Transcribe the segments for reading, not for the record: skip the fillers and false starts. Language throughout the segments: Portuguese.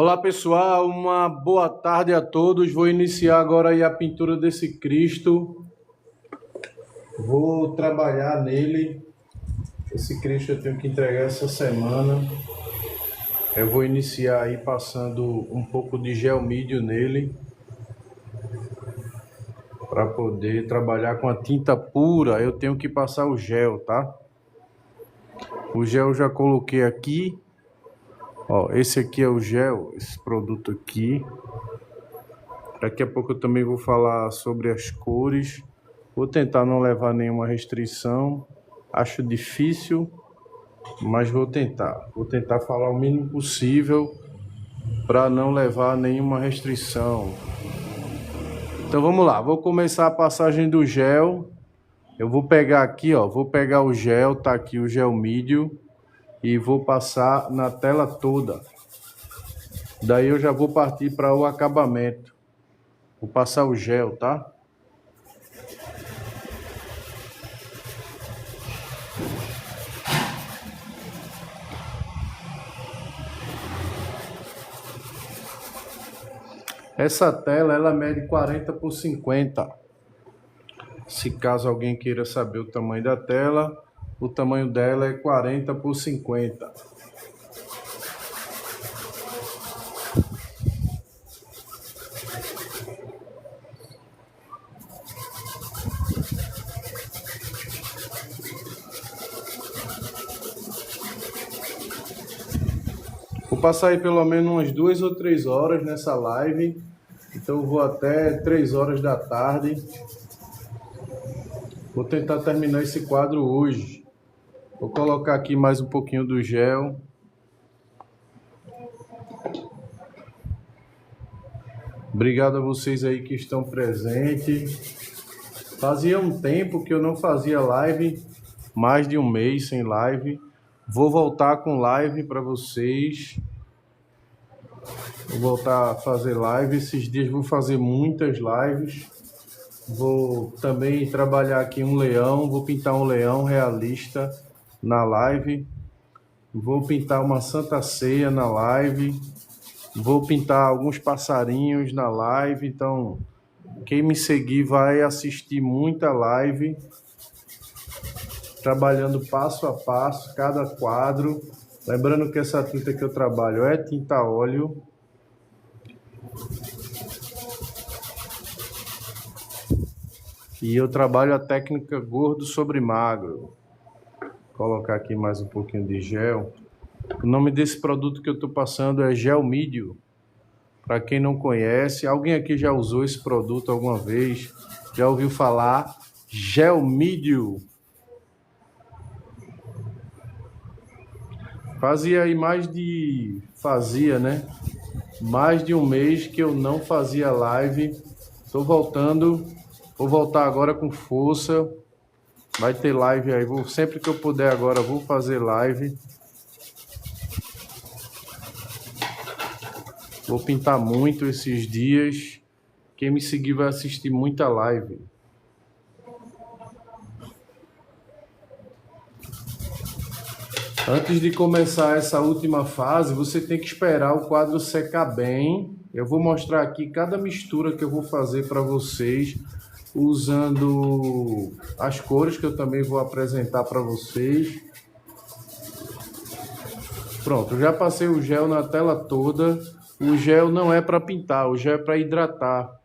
Olá pessoal, uma boa tarde a todos. Vou iniciar agora aí a pintura desse Cristo. Vou trabalhar nele. Esse Cristo eu tenho que entregar essa semana. Eu vou iniciar aí passando um pouco de gel mídio nele, para poder trabalhar com a tinta pura. Eu tenho que passar o gel, tá? O gel eu já coloquei aqui. Ó, esse aqui é o gel, esse produto aqui. Daqui a pouco eu também vou falar sobre as cores. Vou tentar não levar nenhuma restrição. Acho difícil, mas vou tentar. Vou tentar falar o mínimo possível para não levar nenhuma restrição. Então vamos lá, vou começar a passagem do gel. Eu vou pegar aqui, ó, vou pegar o gel, tá aqui o gel mídio, e vou passar na tela toda. Daí eu já vou partir para o acabamento. Vou passar o gel, tá? Essa tela, ela mede 40 por 50. Se caso alguém queira saber o tamanho da tela, o tamanho dela é 40 por 50. Vou passar aí pelo menos umas 2 ou 3 horas nessa live. Então eu vou até 3 horas da tarde. Vou tentar terminar esse quadro hoje. Vou colocar aqui mais um pouquinho do gel. Obrigado a vocês aí que estão presentes. Fazia um tempo que eu não fazia live, mais de um mês sem live. Vou voltar com live para vocês. Vou voltar a fazer live. Esses dias vou fazer muitas lives. Vou também trabalhar aqui um leão. Vou pintar um leão realista na live. Vou pintar uma Santa Ceia na live. Vou pintar alguns passarinhos na live. Então, quem me seguir vai assistir muita live, trabalhando passo a passo, cada quadro. Lembrando que essa tinta que eu trabalho é tinta óleo. E eu trabalho a técnica gordo sobre magro. Vou colocar aqui mais um pouquinho de gel. O nome desse produto que eu estou passando é gel mídio. Para quem não conhece, alguém aqui já usou esse produto alguma vez? Já ouviu falar? Gel mídio. Fazia, né? Mais de um mês que eu não fazia live. Estou voltando. Vou voltar agora com força. Vai ter live aí. Sempre que eu puder agora, vou fazer live. Vou pintar muito esses dias. Quem me seguir vai assistir muita live. Antes de começar essa última fase, você tem que esperar o quadro secar bem. Eu vou mostrar aqui cada mistura que eu vou fazer para vocês, usando as cores que eu também vou apresentar para vocês. Pronto, já passei o gel na tela toda. O gel não é para pintar, o gel é para hidratar.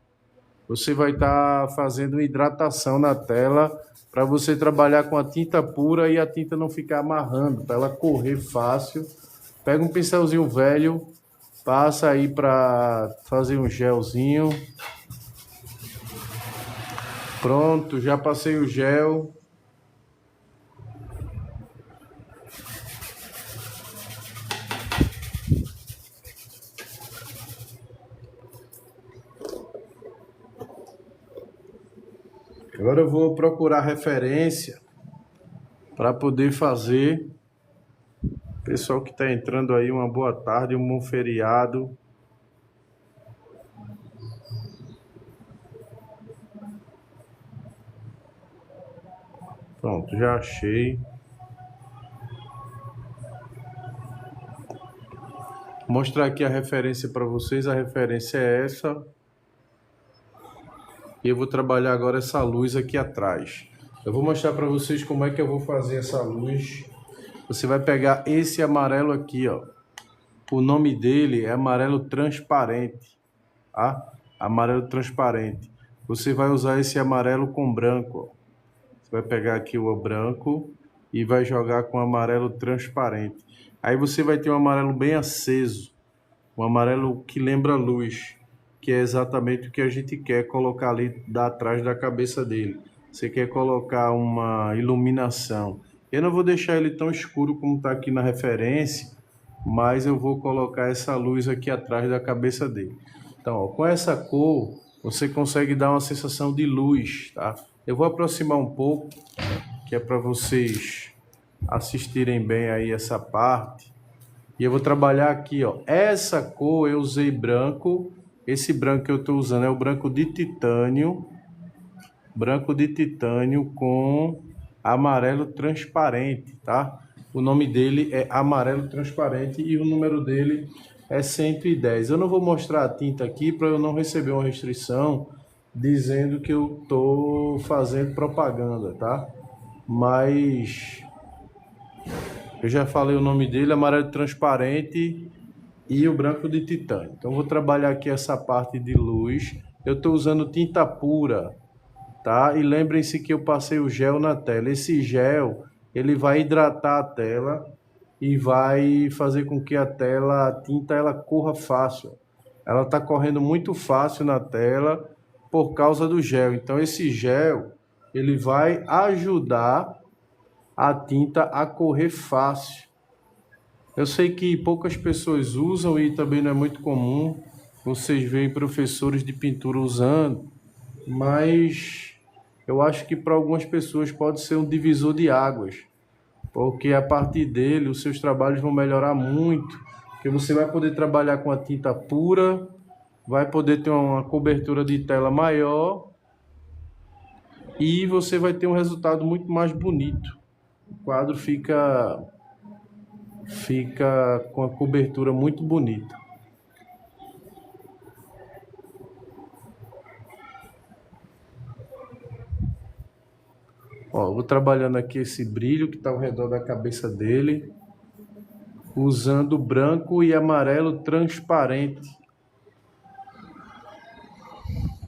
Você vai estar fazendo hidratação na tela para você trabalhar com a tinta pura e a tinta não ficar amarrando, para ela correr fácil. Pega um pincelzinho velho, passa aí para fazer um gelzinho. Pronto, já passei o gel. Agora eu vou procurar referência para poder fazer. Pessoal que está entrando aí, uma boa tarde, um bom feriado. Pronto, já achei. Vou mostrar aqui a referência para vocês. A referência é essa. E eu vou trabalhar agora essa luz aqui atrás. Eu vou mostrar para vocês como é que eu vou fazer essa luz. Você vai pegar esse amarelo aqui, ó. O nome dele é amarelo transparente, tá? Amarelo transparente. Você vai usar esse amarelo com branco, ó. Você vai pegar aqui o branco e vai jogar com amarelo transparente. Aí você vai ter um amarelo bem aceso, um amarelo que lembra luz, que é exatamente o que a gente quer colocar ali atrás da cabeça dele. Você quer colocar uma iluminação. Eu não vou deixar ele tão escuro como está aqui na referência, mas eu vou colocar essa luz aqui atrás da cabeça dele. Então, ó, com essa cor, você consegue dar uma sensação de luz, tá? Eu vou aproximar um pouco, que é para vocês assistirem bem aí essa parte. E eu vou trabalhar aqui, ó. Essa cor eu usei branco. Esse branco que eu estou usando é o branco de titânio. Branco de titânio com amarelo transparente, tá? O nome dele é amarelo transparente e o número dele é 110. Eu não vou mostrar a tinta aqui para eu não receber uma restrição dizendo que eu estou fazendo propaganda, tá? Mas eu já falei o nome dele, amarelo transparente e o branco de titânio. Então vou trabalhar aqui essa parte de luz. Eu estou usando tinta pura, tá? E lembrem-se que eu passei o gel na tela. Esse gel, ele vai hidratar a tela e vai fazer com que a tela, a tinta, ela corra fácil. Ela está correndo muito fácil na tela por causa do gel. Então esse gel, ele vai ajudar a tinta a correr fácil. Eu sei que poucas pessoas usam e também não é muito comum vocês verem professores de pintura usando, mas eu acho que para algumas pessoas pode ser um divisor de águas, porque a partir dele os seus trabalhos vão melhorar muito, porque você vai poder trabalhar com a tinta pura, vai poder ter uma cobertura de tela maior e você vai ter um resultado muito mais bonito. O quadro fica com a cobertura muito bonita. Ó, vou trabalhando aqui esse brilho que está ao redor da cabeça dele, usando branco e amarelo transparente.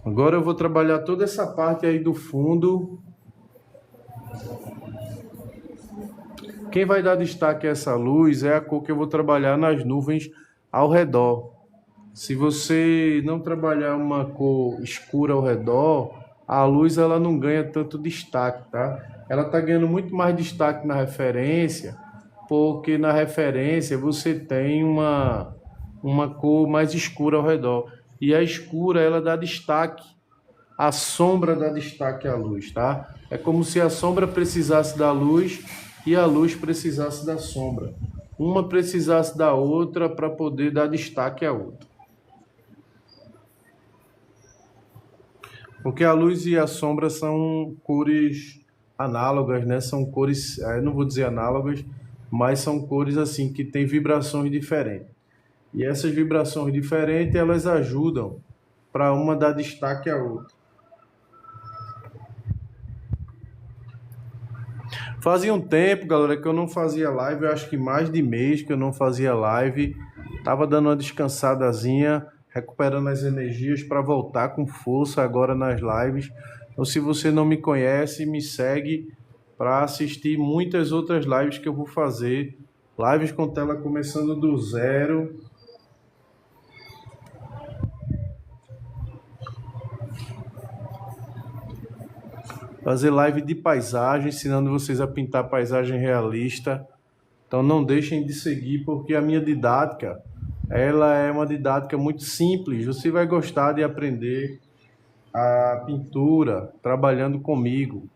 Agora eu vou trabalhar toda essa parte aí do fundo. Quem vai dar destaque a essa luz é a cor que eu vou trabalhar nas nuvens ao redor. Se você não trabalhar uma cor escura ao redor, a luz ela não ganha tanto destaque, tá? Ela está ganhando muito mais destaque na referência, porque na referência você tem uma cor mais escura ao redor. E a escura ela dá destaque, a sombra dá destaque à luz, tá? É como se a sombra precisasse da luz e a luz precisasse da sombra. Uma precisasse da outra para poder dar destaque à outra. Porque a luz e a sombra são cores análogas, né? São cores, eu não vou dizer análogas, mas são cores assim que têm vibrações diferentes. E essas vibrações diferentes, elas ajudam para uma dar destaque à outra. Fazia um tempo, galera, que eu não fazia live, eu acho que mais de mês que eu não fazia live. Tava dando uma descansadazinha, recuperando as energias para voltar com força agora nas lives. Então, se você não me conhece, me segue para assistir muitas outras lives que eu vou fazer. Lives com tela começando do zero. Fazer live de paisagem, ensinando vocês a pintar paisagem realista. Então não deixem de seguir, porque a minha didática, ela é uma didática muito simples. Você vai gostar de aprender a pintura trabalhando comigo,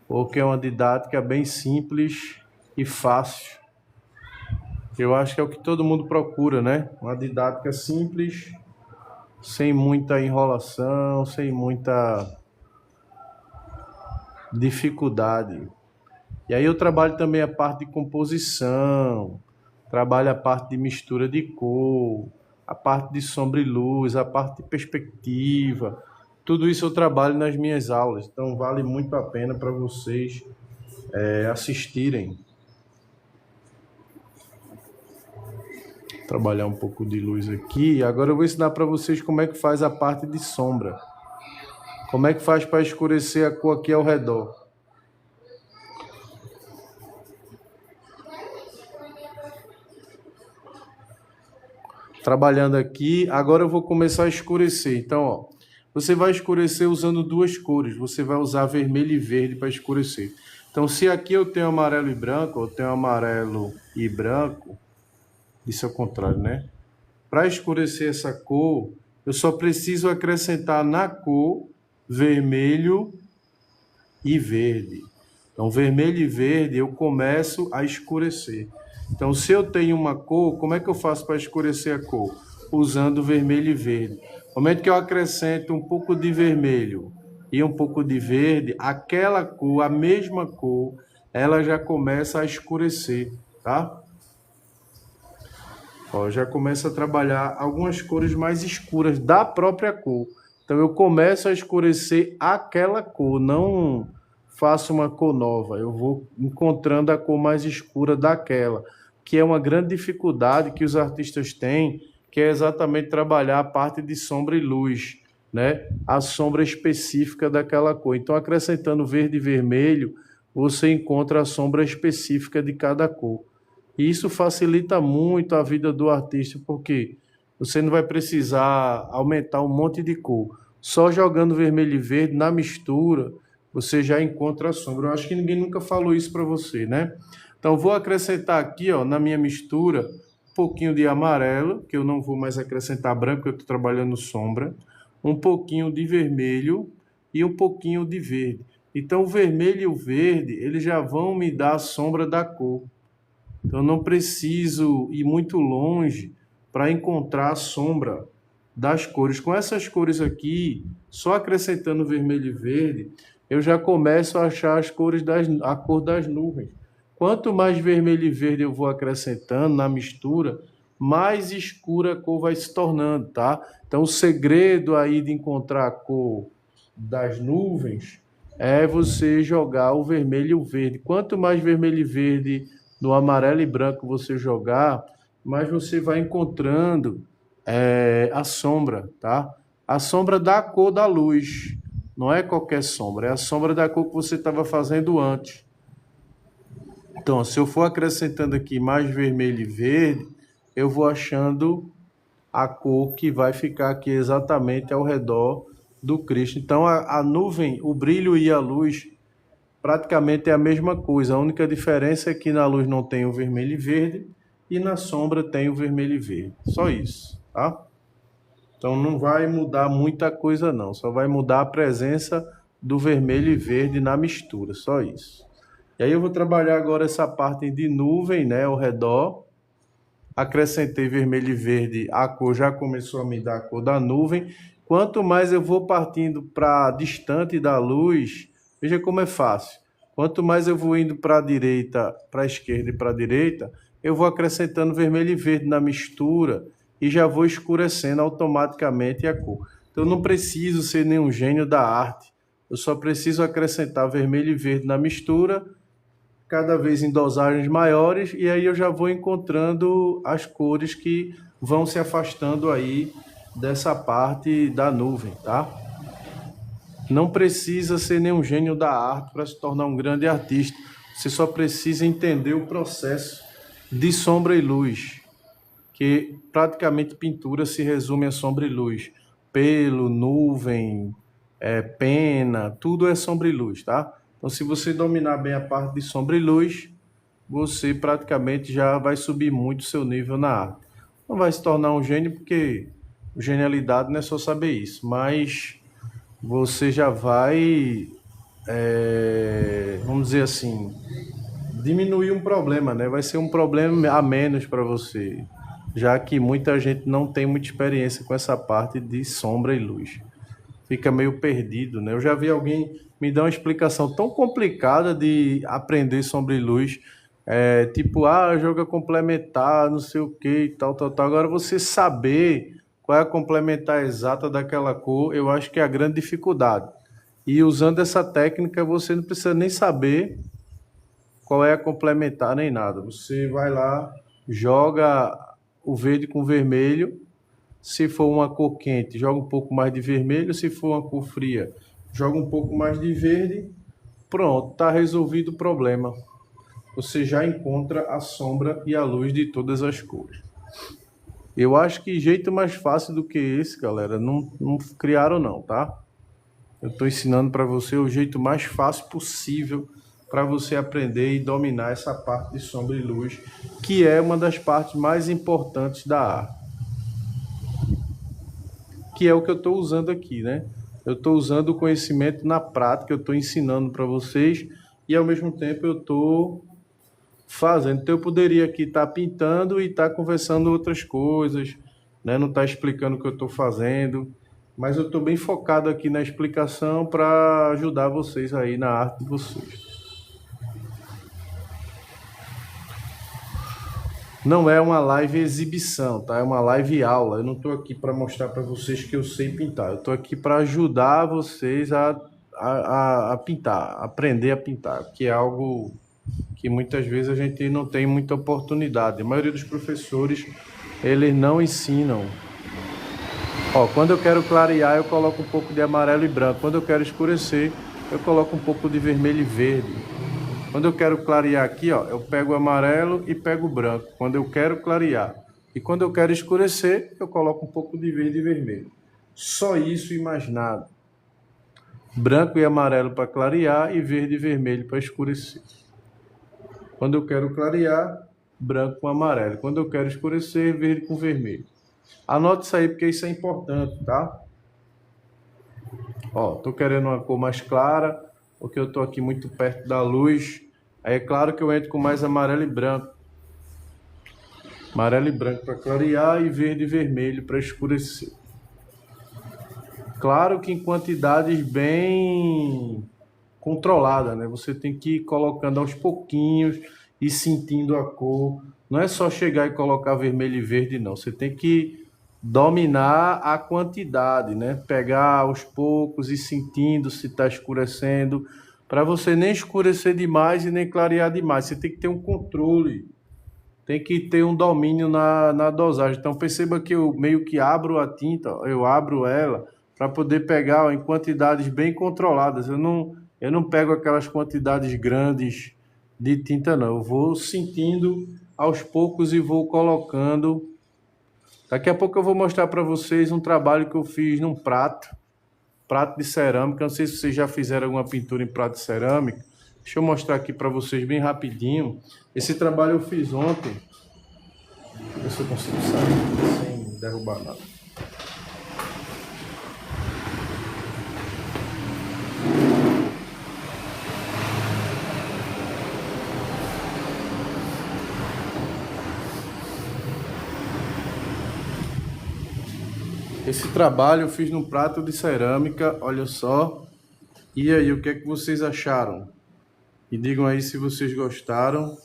porque é uma didática bem simples e fácil. Eu acho que é o que todo mundo procura, né? Uma didática simples, sem muita enrolação, sem muita dificuldade. E aí eu trabalho também a parte de composição, trabalho a parte de mistura de cor, a parte de sombra e luz, a parte de perspectiva. Tudo isso eu trabalho nas minhas aulas, então vale muito a pena para vocês assistirem. Trabalhar um pouco de luz aqui. Agora eu vou ensinar para vocês como é que faz a parte de sombra. Como é que faz para escurecer a cor aqui ao redor. Trabalhando aqui, agora eu vou começar a escurecer. Então, ó, você vai escurecer usando duas cores. Você vai usar vermelho e verde para escurecer. Então, se aqui eu tenho amarelo e branco, eu tenho amarelo e branco, isso é o contrário, né? Para escurecer essa cor, eu só preciso acrescentar na cor vermelho e verde. Então, vermelho e verde eu começo a escurecer. Então, se eu tenho uma cor, como é que eu faço para escurecer a cor? Usando vermelho e verde. No momento que eu acrescento um pouco de vermelho e um pouco de verde, aquela cor, a mesma cor, ela já começa a escurecer, tá? Ó, já começa a trabalhar algumas cores mais escuras da própria cor. Então, eu começo a escurecer aquela cor, não faço uma cor nova. Eu vou encontrando a cor mais escura daquela, que é uma grande dificuldade que os artistas têm, que é exatamente trabalhar a parte de sombra e luz, né? A sombra específica daquela cor. Então, acrescentando verde e vermelho, você encontra a sombra específica de cada cor. E isso facilita muito a vida do artista, porque você não vai precisar aumentar um monte de cor. Só jogando vermelho e verde na mistura, você já encontra a sombra. Eu acho que ninguém nunca falou isso para você, né? Então, vou acrescentar aqui, ó, na minha mistura, um pouquinho de amarelo, que eu não vou mais acrescentar branco, porque eu estou trabalhando sombra, um pouquinho de vermelho e um pouquinho de verde. Então, o vermelho e o verde, eles já vão me dar a sombra da cor. Então, eu não preciso ir muito longe para encontrar a sombra das cores. Com essas cores aqui, só acrescentando vermelho e verde, eu já começo a achar a cor das nuvens. Quanto mais vermelho e verde eu vou acrescentando na mistura, mais escura a cor vai se tornando, tá? Então, o segredo aí de encontrar a cor das nuvens é você jogar o vermelho e o verde. Quanto mais vermelho e verde no amarelo e branco você jogar, mais você vai encontrando a sombra, tá? A sombra da cor da luz. Não é qualquer sombra, é a sombra da cor que você estava fazendo antes. Então, se eu for acrescentando aqui mais vermelho e verde, eu vou achando a cor que vai ficar aqui exatamente ao redor do Cristo. Então, a nuvem, o brilho e a luz praticamente é a mesma coisa. A única diferença é que na luz não tem o vermelho e verde e na sombra tem o vermelho e verde. Só isso, tá? Então não vai mudar muita coisa não, só vai mudar a presença do vermelho e verde na mistura, só isso. E aí eu vou trabalhar agora essa parte de nuvem, né, ao redor. Acrescentei vermelho e verde, a cor já começou a me dar a cor da nuvem. Quanto mais eu vou partindo para distante da luz, veja como é fácil. Quanto mais eu vou indo para a direita, para a esquerda e para a direita, eu vou acrescentando vermelho e verde na mistura e já vou escurecendo automaticamente a cor. Então, eu não preciso ser nenhum gênio da arte. Eu só preciso acrescentar vermelho e verde na mistura, cada vez em dosagens maiores, e aí eu já vou encontrando as cores que vão se afastando aí dessa parte da nuvem, tá? Não precisa ser nenhum gênio da arte para se tornar um grande artista. Você só precisa entender o processo de sombra e luz, que praticamente pintura se resume a sombra e luz. Pelo, nuvem, pena, tudo é sombra e luz, tá? Então, se você dominar bem a parte de sombra e luz, você praticamente já vai subir muito o seu nível na arte. Não vai se tornar um gênio, porque genialidade não é só saber isso, mas você já vai, vamos dizer assim, diminuir um problema, né? Vai ser um problema a menos para você, já que muita gente não tem muita experiência com essa parte de sombra e luz. Fica meio perdido, né? Eu já vi alguém me dar uma explicação tão complicada de aprender sombra e luz, Tipo, joga complementar, não sei o que e tal, tal, tal. Agora você saber qual é a complementar exata daquela cor, eu acho que é a grande dificuldade. E usando essa técnica, você não precisa nem saber qual é a complementar nem nada. Você vai lá, joga o verde com vermelho. Se for uma cor quente, joga um pouco mais de vermelho. Se for uma cor fria, joga um pouco mais de verde. Pronto, está resolvido o problema. Você já encontra a sombra e a luz de todas as cores. Eu acho que jeito mais fácil do que esse, galera, não criaram não, tá? Eu estou ensinando para você o jeito mais fácil possível para você aprender e dominar essa parte de sombra e luz, que é uma das partes mais importantes da arte. Que é o que eu estou usando aqui, né? Eu estou usando o conhecimento na prática, eu estou ensinando para vocês e ao mesmo tempo eu estou fazendo. Então eu poderia aqui estar pintando e estar conversando outras coisas, né? Não estar explicando o que eu estou fazendo, mas eu estou bem focado aqui na explicação para ajudar vocês aí na arte de vocês. Não é uma live exibição, tá? É uma live aula. Eu não estou aqui para mostrar para vocês que eu sei pintar. Eu estou aqui para ajudar vocês a pintar, aprender a pintar, que é algo que muitas vezes a gente não tem muita oportunidade. A maioria dos professores, eles não ensinam. Ó, quando eu quero clarear, eu coloco um pouco de amarelo e branco. Quando eu quero escurecer, eu coloco um pouco de vermelho e verde. Quando eu quero clarear aqui, ó, eu pego o amarelo e pego o branco. Quando eu quero clarear. E quando eu quero escurecer, eu coloco um pouco de verde e vermelho. Só isso e mais nada. Branco e amarelo para clarear e verde e vermelho para escurecer. Quando eu quero clarear, branco com amarelo. Quando eu quero escurecer, verde com vermelho. Anote isso aí porque isso é importante, tá? Ó, tô querendo uma cor mais clara, porque eu tô aqui muito perto da luz. Aí é claro que eu entro com mais amarelo e branco. Amarelo e branco para clarear e verde e vermelho para escurecer. Claro que em quantidades bem controladas, né? Você tem que ir colocando aos pouquinhos e sentindo a cor. Não é só chegar e colocar vermelho e verde, não. Você tem que dominar a quantidade, né? Pegar aos poucos e sentindo se está escurecendo, para você nem escurecer demais e nem clarear demais. Você tem que ter um controle, tem que ter um domínio na dosagem. Então perceba que eu meio que abro a tinta, eu abro ela para poder pegar em quantidades bem controladas. Eu não pego aquelas quantidades grandes de tinta, não. Eu vou sentindo aos poucos e vou colocando. Daqui a pouco eu vou mostrar para vocês um trabalho que eu fiz num prato de cerâmica. Não sei se vocês já fizeram alguma pintura em prato de cerâmica. Deixa eu mostrar aqui para vocês bem rapidinho. Esse trabalho eu fiz ontem. Deixa eu ver se eu consigo sair sem derrubar nada. Esse trabalho eu fiz num prato de cerâmica, olha só. E aí, o que é que vocês acharam? E digam aí se vocês gostaram.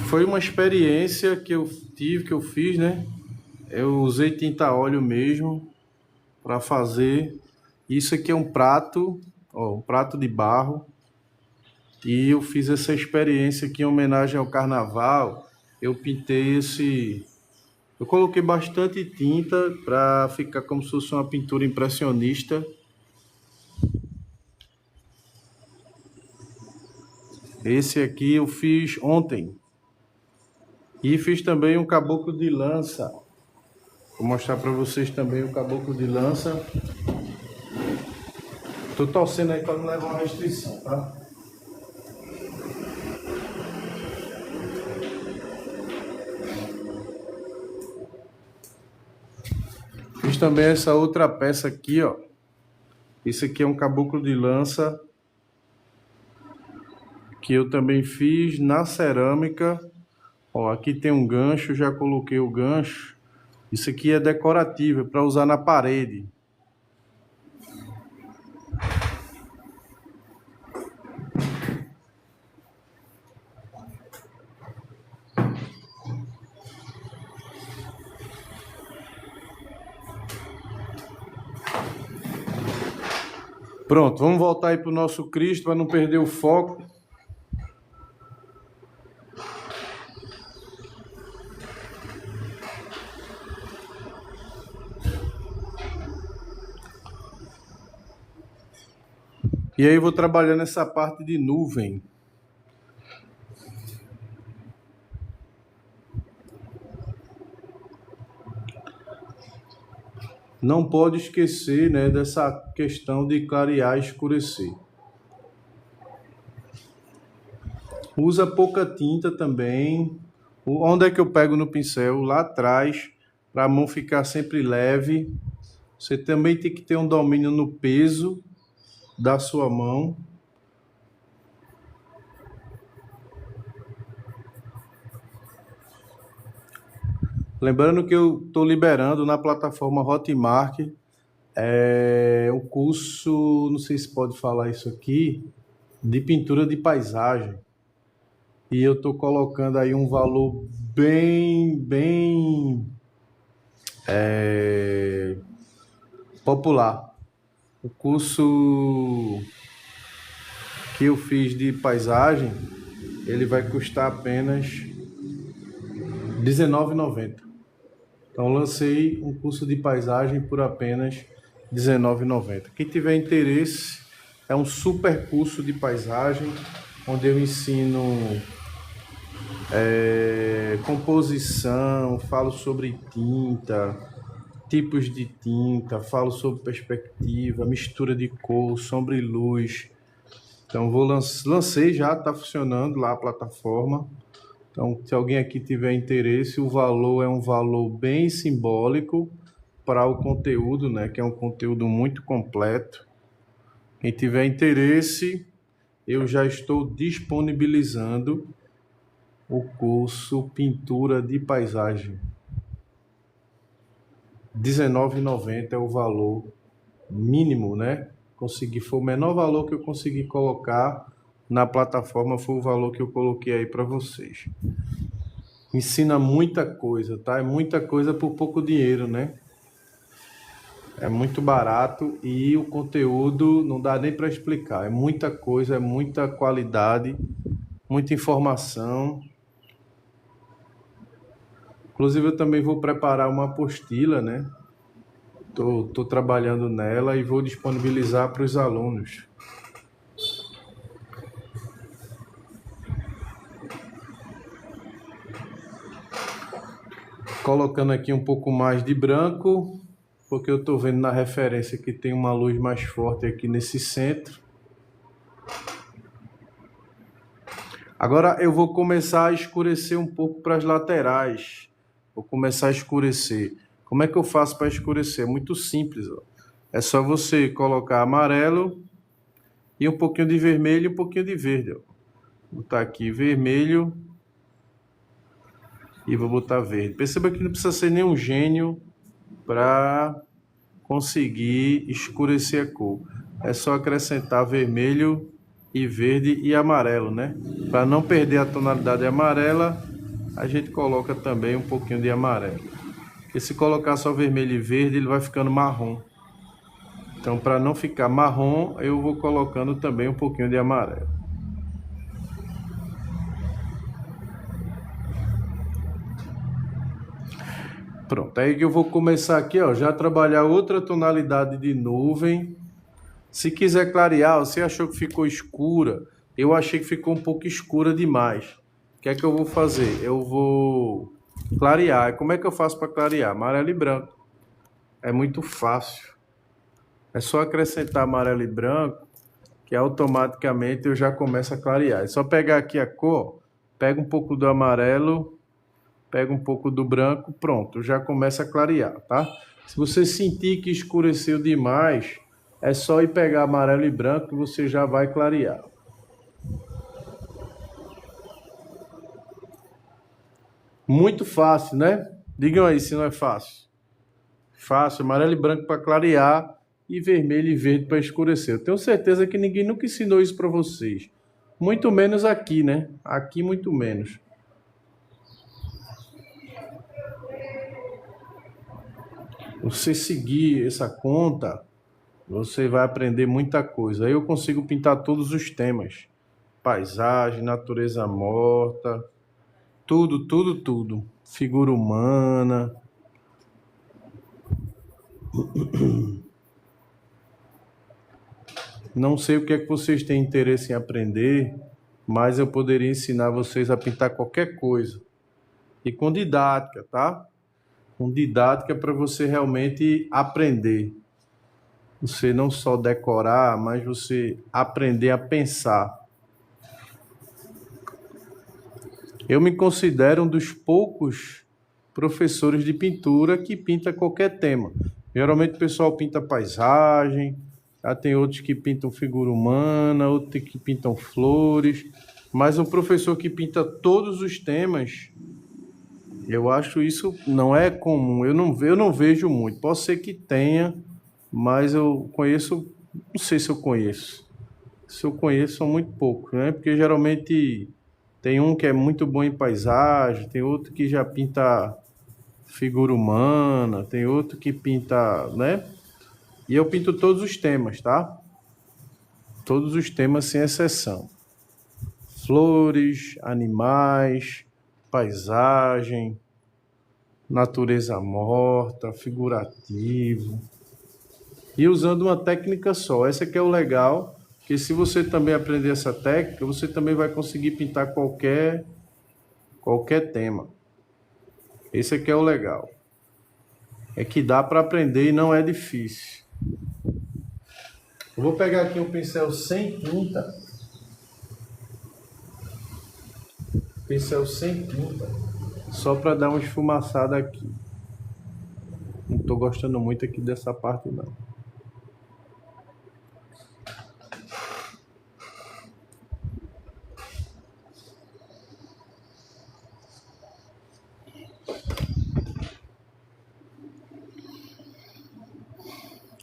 Foi uma experiência que eu tive, que eu fiz, né? Eu usei tinta a óleo mesmo para fazer. Isso aqui é um prato, ó, um prato de barro. E eu fiz essa experiência aqui em homenagem ao carnaval. Eu pintei esse. Eu coloquei bastante tinta para ficar como se fosse uma pintura impressionista. Esse aqui eu fiz ontem. E fiz também um caboclo de lança. Vou mostrar para vocês também o caboclo de lança. Tô torcendo aí para não levar uma restrição, tá? Fiz também essa outra peça aqui, ó. Esse aqui é um caboclo de lança que eu também fiz na cerâmica. Ó, aqui tem um gancho, já coloquei o gancho. Isso aqui é decorativo, é para usar na parede. Pronto, vamos voltar aí para o nosso Cristo para não perder o foco. E aí eu vou trabalhando essa parte de nuvem. Não pode esquecer, né, dessa questão de clarear e escurecer. Usa pouca tinta também. Onde é que eu pego no pincel? Lá atrás, para a mão ficar sempre leve. Você também tem que ter um domínio no peso da sua mão. Lembrando que eu estou liberando na plataforma Hotmart o curso, não sei se pode falar isso aqui, de pintura de paisagem. E eu estou colocando aí um valor bem popular. O curso que eu fiz de paisagem, ele vai custar apenas R$19,90. Então lancei um curso de paisagem por apenas R$19,90. Quem tiver interesse, é um super curso de paisagem, onde eu ensino composição, falo sobre tinta, tipos de tinta, falo sobre perspectiva, mistura de cor, sombra e luz. Então lancei já, está funcionando lá a plataforma. Então, se alguém aqui tiver interesse, o valor é um valor bem simbólico para o conteúdo, né? Que é um conteúdo muito completo. Quem tiver interesse, eu já estou disponibilizando o curso Pintura de Paisagem. R$19,90 é o valor mínimo, né? Foi o menor valor que eu consegui colocar na plataforma, foi o valor que eu coloquei aí para vocês. Ensina muita coisa, tá? É muita coisa por pouco dinheiro, né? É muito barato e o conteúdo não dá nem para explicar. É muita coisa, é muita qualidade, muita informação. Inclusive, eu também vou preparar uma apostila, né? Tô trabalhando nela e vou disponibilizar para os alunos. Colocando aqui um pouco mais de branco, porque eu estou vendo na referência que tem uma luz mais forte aqui nesse centro. Agora eu vou começar a escurecer um pouco para as laterais. Vou começar a escurecer. Como é que eu faço para escurecer? É muito simples, ó. É só você colocar amarelo e um pouquinho de vermelho e um pouquinho de verde, ó. Vou botar aqui vermelho e vou botar verde. Perceba que não precisa ser nenhum gênio para conseguir escurecer a cor. É só acrescentar vermelho e verde e amarelo, né? Para não perder a tonalidade amarela, a gente coloca também um pouquinho de amarelo. Porque se colocar só vermelho e verde, ele vai ficando marrom. Então, para não ficar marrom, eu vou colocando também um pouquinho de amarelo. Pronto, aí que eu vou começar aqui, ó, já trabalhar outra tonalidade de nuvem. Se quiser clarear, você achou que ficou escura, eu achei que ficou um pouco escura demais. O que é que eu vou fazer? Eu vou clarear. Como é que eu faço para clarear? Amarelo e branco. É muito fácil. É só acrescentar amarelo e branco, que automaticamente eu já começo a clarear. É só pegar aqui a cor, pega um pouco do amarelo, pega um pouco do branco, pronto, já começa a clarear, tá? Se você sentir que escureceu demais, é só ir pegar amarelo e branco que você já vai clarear. Muito fácil, né? Digam aí se não é fácil. Fácil, amarelo e branco para clarear e vermelho e verde para escurecer. Eu tenho certeza que ninguém nunca ensinou isso para vocês. Muito menos aqui, né? Aqui muito menos. Você seguir essa conta, Você vai aprender muita coisa. Aí eu consigo pintar todos os temas. Paisagem, natureza morta, tudo, tudo, tudo. Figura humana. Não sei o que é que vocês têm interesse em aprender, mas eu poderia ensinar vocês a pintar qualquer coisa. E com didática, tá? Com didática para você realmente aprender. Você não só decorar, mas você aprender a pensar. Eu me considero um dos poucos professores de pintura que pinta qualquer tema. Geralmente o pessoal pinta paisagem, já tem outros que pintam figura humana, outros que pintam flores, mas um professor que pinta todos os temas, eu acho isso não é comum. Eu não vejo muito. Pode ser que tenha, mas eu conheço, não sei se eu conheço. Se eu conheço, são muito poucos, né? Porque geralmente tem um que é muito bom em paisagem, tem outro que já pinta figura humana, tem outro que pinta, né? E eu pinto todos os temas, tá? Todos os temas sem exceção. Flores, animais, paisagem, natureza morta, figurativo. E usando uma técnica só. Essa que é o legal, que se você também aprender essa técnica, você também vai conseguir pintar qualquer tema. Esse aqui é o legal. É que dá para aprender e não é difícil. Eu vou pegar aqui um pincel sem tinta. Pincel sem tinta. Só para dar uma esfumaçada aqui. Não estou gostando muito aqui dessa parte não.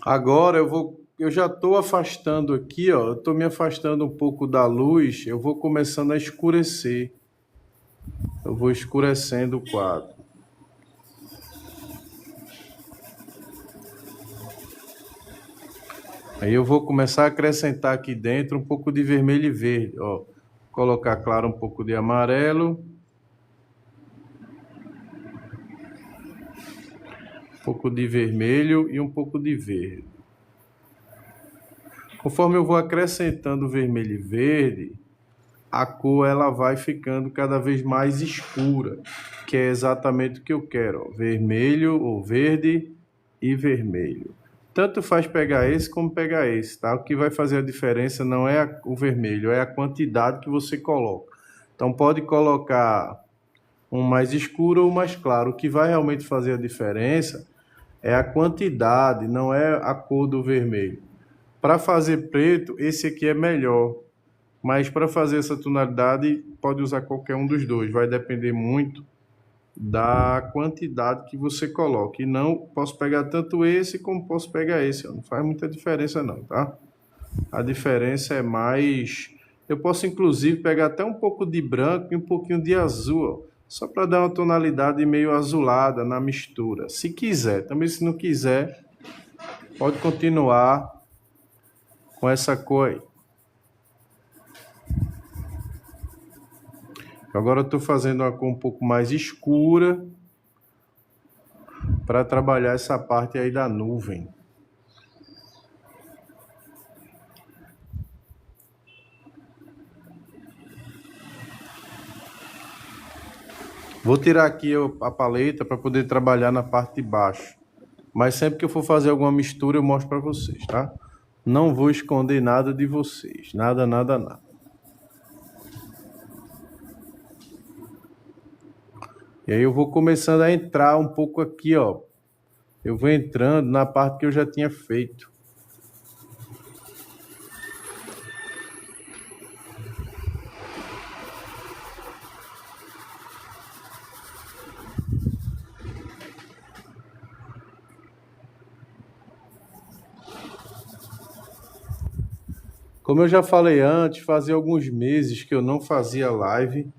Agora eu já estou afastando aqui, ó. Eu estou me afastando um pouco da luz. Eu vou começando a escurecer. Eu vou escurecendo o quadro. Aí eu vou começar a acrescentar aqui dentro um pouco de vermelho e verde, ó. Colocar, claro, um pouco de amarelo. Um pouco de vermelho e um pouco de verde. Conforme eu vou acrescentando vermelho e verde, a cor ela vai ficando cada vez mais escura, que é exatamente o que eu quero, ó. Vermelho ou verde e vermelho. Tanto faz pegar esse como pegar esse, tá? O que vai fazer a diferença não é o vermelho, é a quantidade que você coloca. Então pode colocar um mais escuro ou mais claro. O que vai realmente fazer a diferença é a quantidade, não é a cor do vermelho. Para fazer preto, esse aqui é melhor. Mas para fazer essa tonalidade, pode usar qualquer um dos dois. Vai depender muito da quantidade que você coloca. E não posso pegar tanto esse como posso pegar esse. Não faz muita diferença não, tá? A diferença é mais... Eu posso inclusive pegar até um pouco de branco e um pouquinho de azul, ó, só para dar uma tonalidade meio azulada na mistura. Se quiser. Também se não quiser, pode continuar com essa cor aí. Agora eu estou fazendo uma cor um pouco mais escura para trabalhar essa parte aí da nuvem. Vou tirar aqui a paleta para poder trabalhar na parte de baixo. Mas sempre que eu for fazer alguma mistura eu mostro para vocês, tá? Não vou esconder nada de vocês. Nada, nada, nada. E aí eu vou começando a entrar um pouco aqui, ó. Eu vou entrando na parte que eu já tinha feito. Como eu já falei antes, fazia alguns meses que eu não fazia live,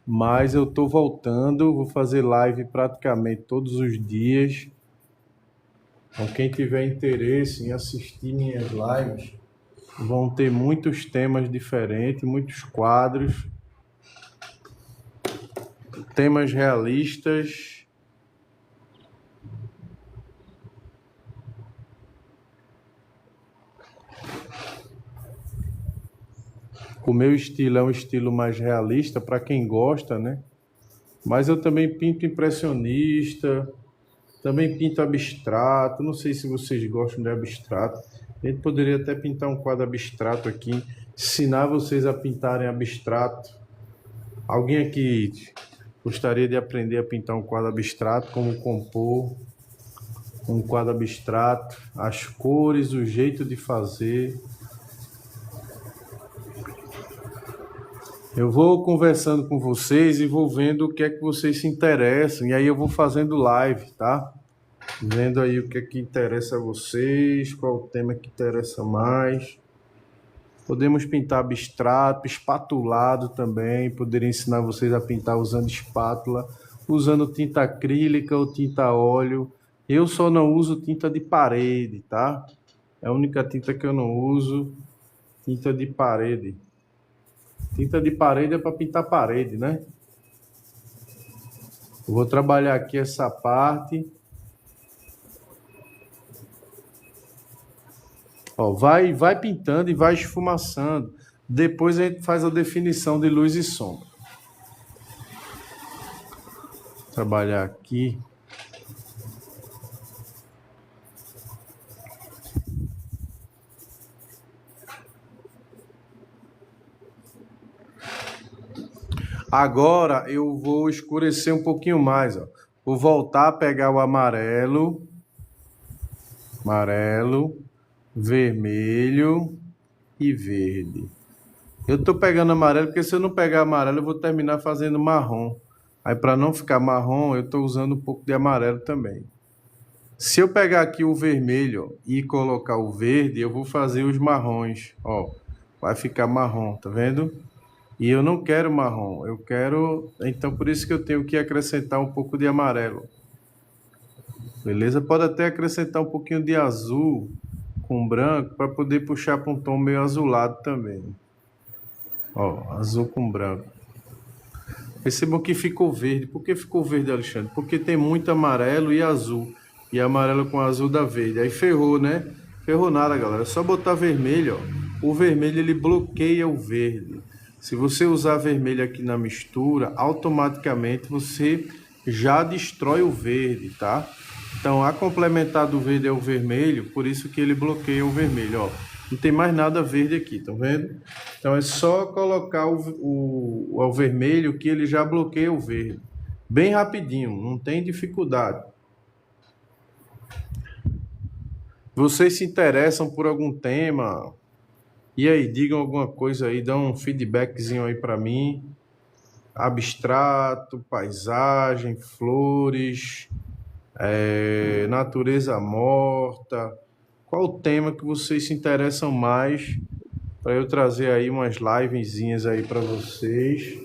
mas eu tô voltando, vou fazer live praticamente todos os dias. Então, quem tiver interesse em assistir minhas lives, vão ter muitos temas diferentes, muitos quadros, temas realistas. O meu estilo é um estilo mais realista para quem gosta, né? Mas eu também pinto impressionista, também pinto abstrato. Não sei se vocês gostam de abstrato. A gente poderia até pintar um quadro abstrato aqui, ensinar vocês a pintarem abstrato. Alguém aqui gostaria de aprender a pintar um quadro abstrato, como compor um quadro abstrato, as cores, o jeito de fazer? Eu vou conversando com vocês e vou vendo o que é que vocês se interessam, e aí eu vou fazendo live, tá? Vendo aí o que é que interessa a vocês, qual o tema que interessa mais. Podemos pintar abstrato, espatulado também. Poderia ensinar vocês a pintar usando espátula, usando tinta acrílica ou tinta a óleo. Eu só não uso tinta de parede, tá? É a única tinta que eu não uso, tinta de parede. Tinta de parede é para pintar parede, né? Eu vou trabalhar aqui essa parte. Ó, vai pintando e vai esfumaçando. Depois a gente faz a definição de luz e sombra. Vou trabalhar aqui. Agora eu vou escurecer um pouquinho mais, ó. Vou voltar a pegar o amarelo, vermelho e verde. Eu tô pegando amarelo porque se eu não pegar amarelo eu vou terminar fazendo marrom. Aí para não ficar marrom eu tô usando um pouco de amarelo também. Se eu pegar aqui o vermelho ó, e colocar o verde, eu vou fazer os marrons, ó. Vai ficar marrom, tá vendo? E eu não quero marrom, eu quero... Então, por isso que eu tenho que acrescentar um pouco de amarelo. Beleza? Pode até acrescentar um pouquinho de azul com branco para poder puxar para um tom meio azulado também. Ó, azul com branco. Percebam que ficou verde. Por que ficou verde, Alexandre? Porque tem muito amarelo e azul. E amarelo com azul dá verde. Aí ferrou, né? Ferrou nada, galera. É só botar vermelho, ó. O vermelho, ele bloqueia o verde. Se você usar vermelho aqui na mistura, automaticamente você já destrói o verde, tá? Então, a complementar do verde é o vermelho, por isso que ele bloqueia o vermelho, ó. Não tem mais nada verde aqui, tá vendo? Então, é só colocar o vermelho que ele já bloqueia o verde. Bem rapidinho, não tem dificuldade. Vocês se interessam por algum tema? E aí, digam alguma coisa aí, dão um feedbackzinho aí para mim. Abstrato, paisagem, flores, natureza morta. Qual o tema que vocês se interessam mais para eu trazer aí umas livezinhas aí para vocês?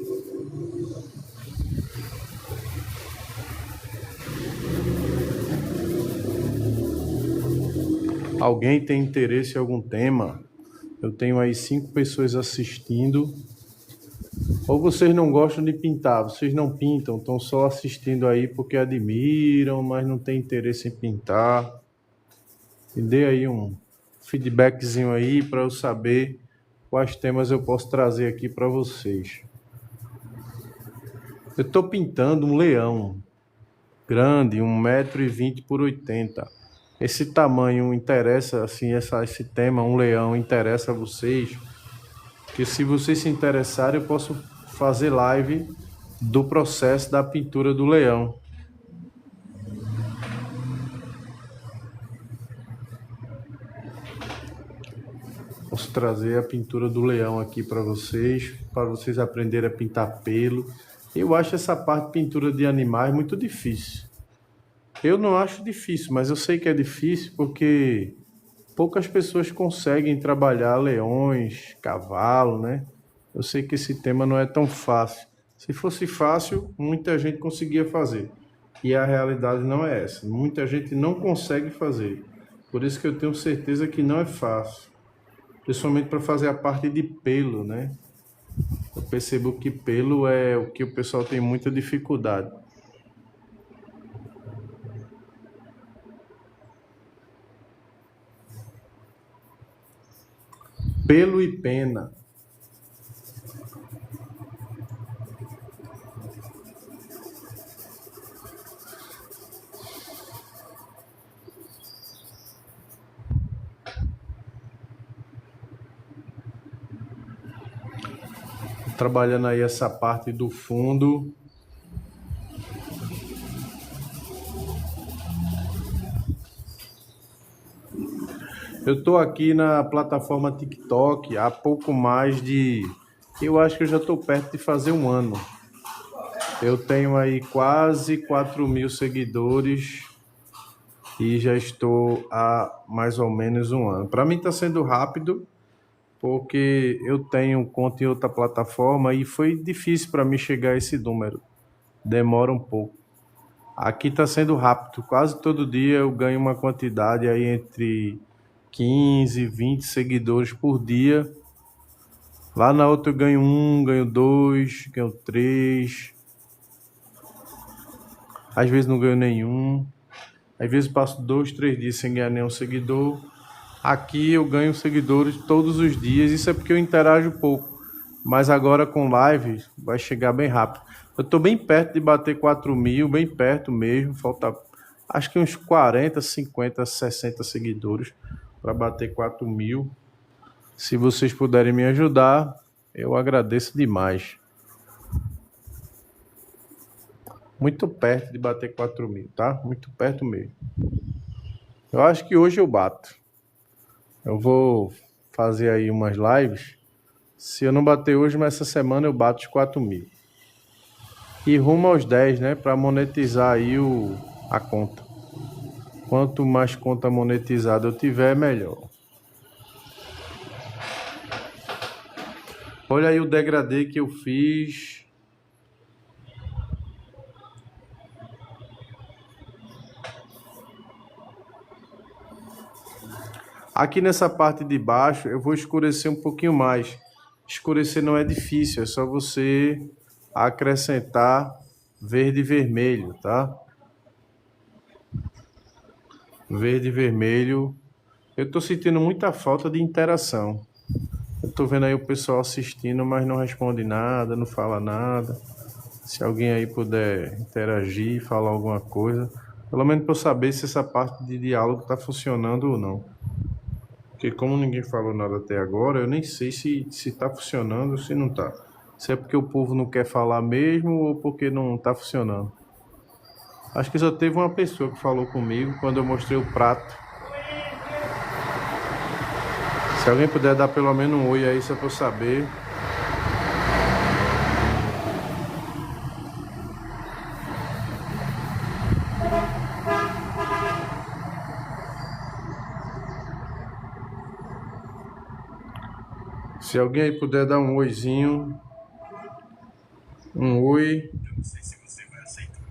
Alguém tem interesse em algum tema? Eu tenho aí 5 pessoas assistindo. Ou vocês não gostam de pintar, vocês não pintam, estão só assistindo aí porque admiram, mas não tem interesse em pintar. Me dê aí um feedbackzinho aí para eu saber quais temas eu posso trazer aqui para vocês. Eu estou pintando um leão grande, 1,20 m por 80 m. Esse tamanho interessa, assim, esse tema, um leão, interessa a vocês? Porque se vocês se interessarem, eu posso fazer live do processo da pintura do leão. Posso trazer a pintura do leão aqui para vocês aprenderem a pintar pelo. Eu acho essa parte de pintura de animais muito difícil. Eu não acho difícil, mas eu sei que é difícil porque poucas pessoas conseguem trabalhar leões, cavalo, né? Eu sei que esse tema não é tão fácil. Se fosse fácil, muita gente conseguia fazer. E a realidade não é essa. Muita gente não consegue fazer. Por isso que eu tenho certeza que não é fácil. Principalmente para fazer a parte de pelo, né? Eu percebo que pelo é o que o pessoal tem muita dificuldade. Pelo e pena. Trabalhando aí essa parte do fundo. Eu tô aqui na plataforma TikTok há pouco mais de... Eu acho que eu já tô perto de fazer um ano. Eu tenho aí quase 4.000 seguidores e já estou há mais ou menos um ano. Para mim está sendo rápido, porque eu tenho conta em outra plataforma e foi difícil para mim chegar a esse número. Demora um pouco. Aqui está sendo rápido. Quase todo dia eu ganho uma quantidade aí entre 15, 20 seguidores por dia. Lá na outra eu ganho 1, ganho 2, ganho 3. Às vezes não ganho nenhum. Às vezes passo 2, 3 dias sem ganhar nenhum seguidor. Aqui eu ganho seguidores todos os dias. Isso é porque eu interajo pouco. Mas agora com live vai chegar bem rápido. Eu estou bem perto de bater 4.000, bem perto mesmo. Falta acho que uns 40, 50, 60 seguidores para bater 4.000. Se vocês puderem me ajudar, eu agradeço demais. Muito perto de bater 4.000, tá? Muito perto mesmo. Eu acho que hoje eu bato. Eu vou fazer aí umas lives. Se eu não bater hoje, mas essa semana eu bato os 4.000. E rumo aos 10, né? Para monetizar aí a conta. Quanto mais conta monetizada eu tiver, melhor. Olha aí o degradê que eu fiz. Aqui nessa parte de baixo eu vou escurecer um pouquinho mais. Escurecer não é difícil, é só você acrescentar verde e vermelho, tá? Verde e vermelho. Eu tô sentindo muita falta de interação. Eu tô vendo aí o pessoal assistindo, mas não responde nada, não fala nada. Se alguém aí puder interagir, falar alguma coisa, pelo menos para eu saber se essa parte de diálogo tá funcionando ou não. Porque como ninguém falou nada até agora, eu nem sei se tá funcionando ou se não tá. Se é porque o povo não quer falar mesmo ou porque não tá funcionando. Acho que só teve uma pessoa que falou comigo quando eu mostrei o prato. Se alguém puder dar pelo menos um oi aí, só pra eu saber. Se alguém aí puder dar um oizinho. Um oi. Eu não sei se você vai aceitar.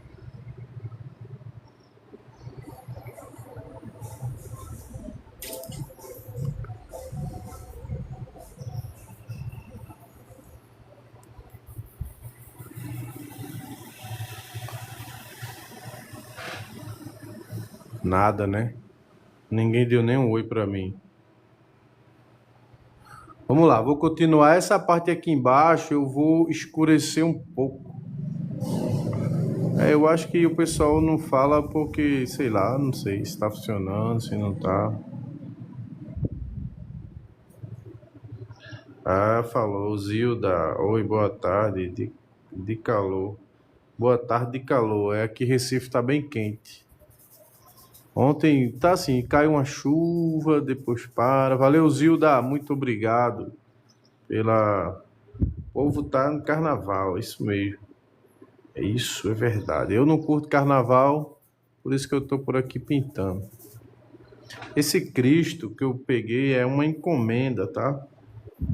Nada, né? Ninguém deu nem um oi pra mim. Vamos lá, vou continuar essa parte aqui embaixo, eu vou escurecer um pouco. Eu acho que o pessoal não fala porque, sei lá, não sei se tá funcionando, se não tá. Ah, falou, Zilda. Oi, boa tarde, de calor. Boa tarde de calor. É aqui Recife tá bem quente. Ontem tá assim, cai uma chuva, depois para. Valeu, Zilda, muito obrigado pela... O povo tá no carnaval, isso mesmo. Isso é verdade. Eu não curto carnaval, por isso que eu tô por aqui pintando. Esse Cristo que eu peguei é uma encomenda, tá?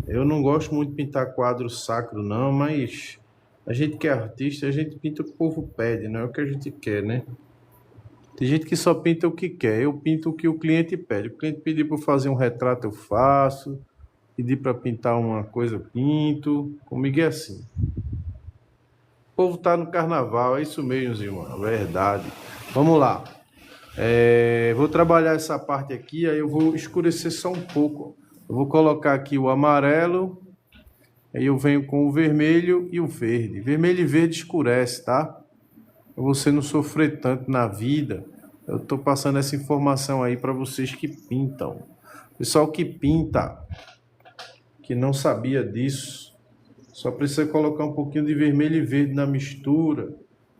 Eu não gosto muito de pintar quadro sacro, não, mas a gente que é artista, a gente pinta o que o povo pede, não é o que a gente quer, né? Tem gente que só pinta o que quer. Eu pinto o que o cliente pede. O cliente pediu para fazer um retrato, eu faço. Pedir para pintar uma coisa, eu pinto. Comigo é assim. O povo tá no carnaval, é isso mesmo, Zilma. Verdade. Vamos lá. Vou trabalhar essa parte aqui, aí eu vou escurecer só um pouco. Eu vou colocar aqui o amarelo. Aí eu venho com o vermelho e o verde. Vermelho e verde escurece, tá? Para você não sofrer tanto na vida. Eu tô passando essa informação aí para vocês que pintam. Pessoal que pinta, que não sabia disso, só precisa colocar um pouquinho de vermelho e verde na mistura.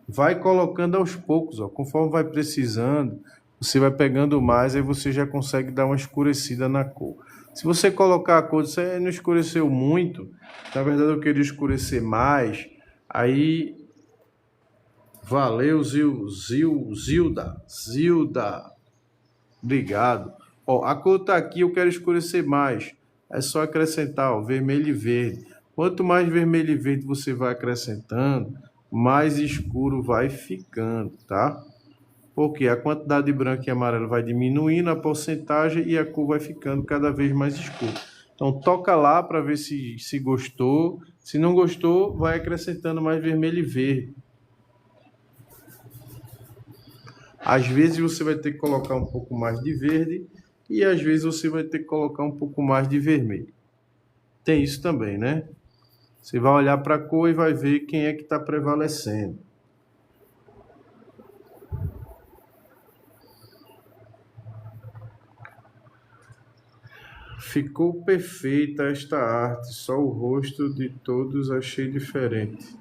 Vai colocando aos poucos, ó. Conforme vai precisando, você vai pegando mais, aí você já consegue dar uma escurecida na cor. Se você colocar a cor, você não escureceu muito, na verdade eu queria escurecer mais, aí valeu, Zilda, obrigado. Ó, a cor tá aqui, eu quero escurecer mais, é só acrescentar, ó, vermelho e verde. Quanto mais vermelho e verde você vai acrescentando, mais escuro vai ficando, tá? Porque a quantidade de branco e amarelo vai diminuindo a porcentagem e a cor vai ficando cada vez mais escura. Então toca lá para ver se gostou. Se não gostou, vai acrescentando mais vermelho e verde. Às vezes você vai ter que colocar um pouco mais de verde e às vezes você vai ter que colocar um pouco mais de vermelho. Tem isso também, né? Você vai olhar para a cor e vai ver quem é que está prevalecendo. Ficou perfeita esta arte, só o rosto de todos achei diferente.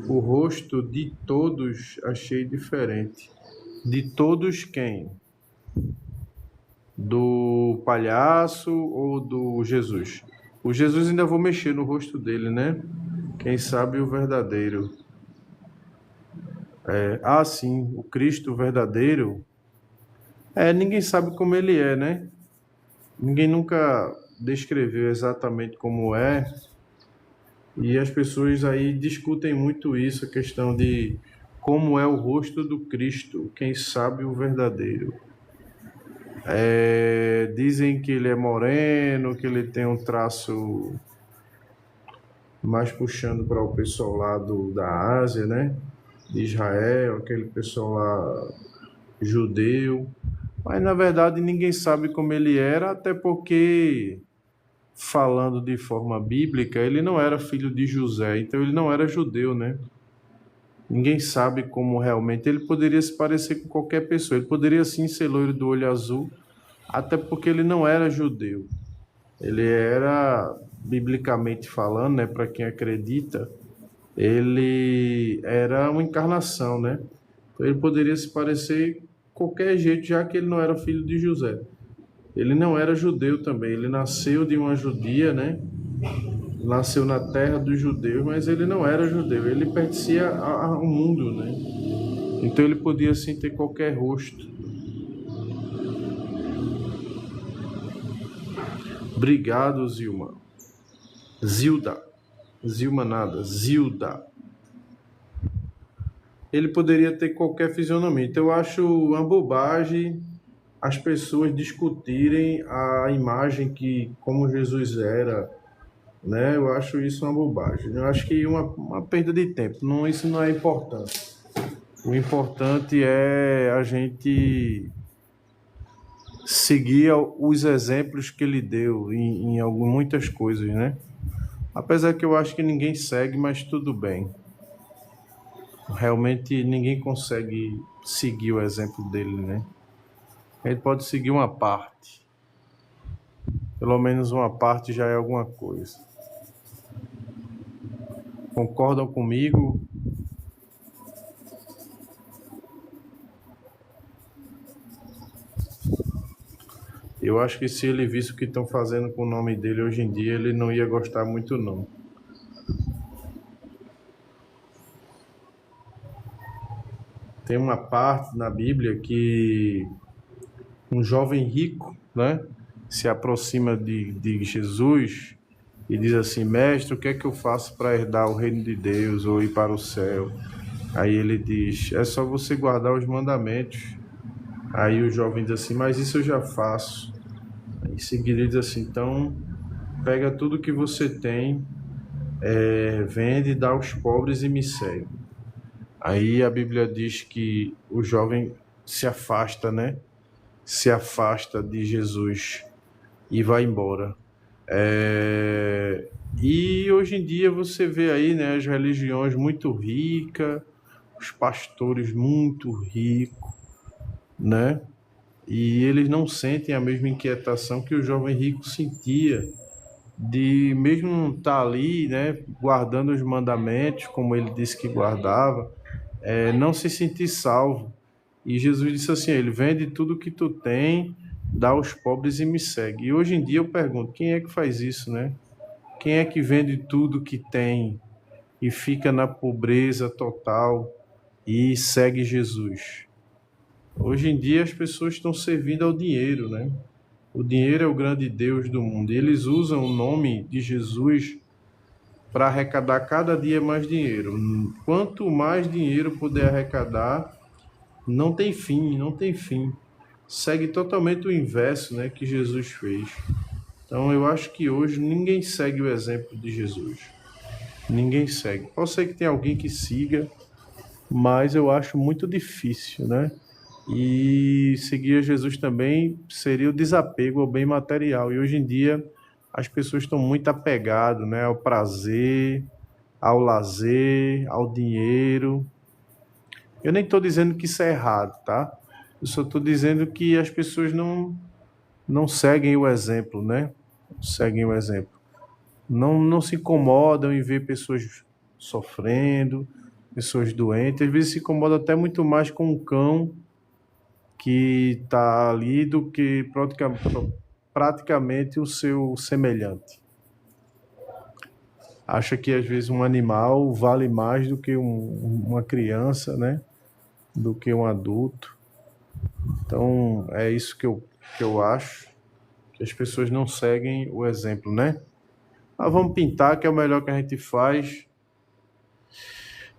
O rosto de todos achei diferente. De todos quem? Do palhaço ou do Jesus? O Jesus ainda vou mexer no rosto dele, né? Quem sabe o verdadeiro. Sim, o Cristo verdadeiro. Ninguém sabe como ele é, né? Ninguém nunca descreveu exatamente como é. E as pessoas aí discutem muito isso, a questão de como é o rosto do Cristo, quem sabe o verdadeiro. Dizem que ele é moreno, que ele tem um traço mais puxando para o pessoal lá da Ásia, né? De Israel, aquele pessoal lá judeu. Mas na verdade ninguém sabe como ele era, até porque, falando de forma bíblica, ele não era filho de José, então ele não era judeu, né? Ninguém sabe como realmente ele poderia se parecer com qualquer pessoa. Ele poderia sim ser loiro do olho azul, até porque ele não era judeu. Ele era, biblicamente falando, né, para quem acredita, ele era uma encarnação, né? Então ele poderia se parecer qualquer jeito, já que ele não era filho de José. Ele não era judeu também, ele nasceu de uma judia, né? Nasceu na terra dos judeus, mas ele não era judeu, ele pertencia ao mundo, né? Então ele podia sim ter qualquer rosto. Obrigado, Zilma. Zilma nada, Zilda. Ele poderia ter qualquer fisionomia. Então eu acho uma bobagem as pessoas discutirem a imagem que como Jesus era, né? Eu acho isso uma bobagem. Eu acho que uma perda de tempo. Não, isso não é importante. O importante é a gente seguir os exemplos que ele deu em muitas coisas, né? Apesar que eu acho que ninguém segue, mas tudo bem. Realmente ninguém consegue seguir o exemplo dele, né? Ele pode seguir uma parte. Pelo menos uma parte já é alguma coisa. Concordam comigo? Eu acho que se ele visse o que estão fazendo com o nome dele hoje em dia, ele não ia gostar muito, não. Tem uma parte na Bíblia que um jovem rico, né, se aproxima de Jesus e diz assim: mestre, o que é que eu faço para herdar o reino de Deus ou ir para o céu? Aí ele diz: é só você guardar os mandamentos. Aí o jovem diz assim, mas isso eu já faço. Em seguida ele diz assim, então pega tudo que você tem, vende, dá aos pobres e me segue. Aí a Bíblia diz que o jovem se afasta, né? Se afasta de Jesus e vai embora. E hoje em dia você vê aí, né, as religiões muito ricas, os pastores muito ricos, né? E eles não sentem a mesma inquietação que o jovem rico sentia de mesmo estar ali, né, guardando os mandamentos, como ele disse que guardava, não se sentir salvo. E Jesus disse assim, ele vende tudo que tu tem, dá aos pobres e me segue. E hoje em dia eu pergunto, quem é que faz isso, né? Quem é que vende tudo que tem e fica na pobreza total e segue Jesus? Hoje em dia as pessoas estão servindo ao dinheiro, né? O dinheiro é o grande Deus do mundo. E eles usam o nome de Jesus para arrecadar cada dia mais dinheiro. Quanto mais dinheiro puder arrecadar, não tem fim, não tem fim. Segue totalmente o inverso, né, que Jesus fez. Então eu acho que hoje ninguém segue o exemplo de Jesus. Ninguém segue. Pode ser que tenha alguém que siga, mas eu acho muito difícil, né? E seguir Jesus também seria o desapego ao bem material. E hoje em dia as pessoas estão muito apegadas, né, ao prazer, ao lazer, ao dinheiro. Eu nem estou dizendo que isso é errado, tá? Eu só estou dizendo que as pessoas não seguem o exemplo, né? Seguem o exemplo. Não se incomodam em ver pessoas sofrendo, pessoas doentes. Às vezes se incomodam até muito mais com um cão que está ali do que praticamente o seu semelhante. Acha que às vezes um animal vale mais do que uma criança, né? Do que um adulto. Então é isso que eu acho, que as pessoas não seguem o exemplo, né? Mas vamos pintar, que é o melhor que a gente faz.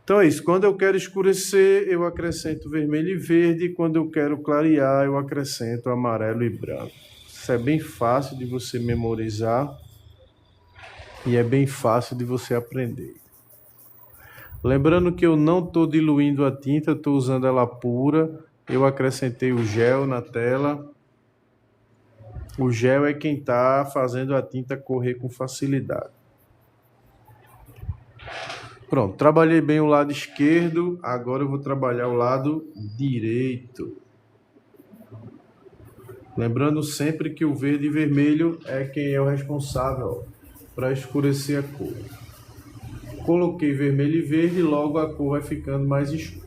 Então é isso, quando eu quero escurecer, eu acrescento vermelho e verde, e quando eu quero clarear, eu acrescento amarelo e branco. Isso é bem fácil de você memorizar e é bem fácil de você aprender. Lembrando que eu não estou diluindo a tinta, estou usando ela pura, eu acrescentei o gel na tela. O gel é quem está fazendo a tinta correr com facilidade. Pronto, trabalhei bem o lado esquerdo, agora eu vou trabalhar o lado direito. Lembrando sempre que o verde e vermelho é quem é o responsável para escurecer a cor. Coloquei vermelho e verde, logo a cor vai ficando mais escura.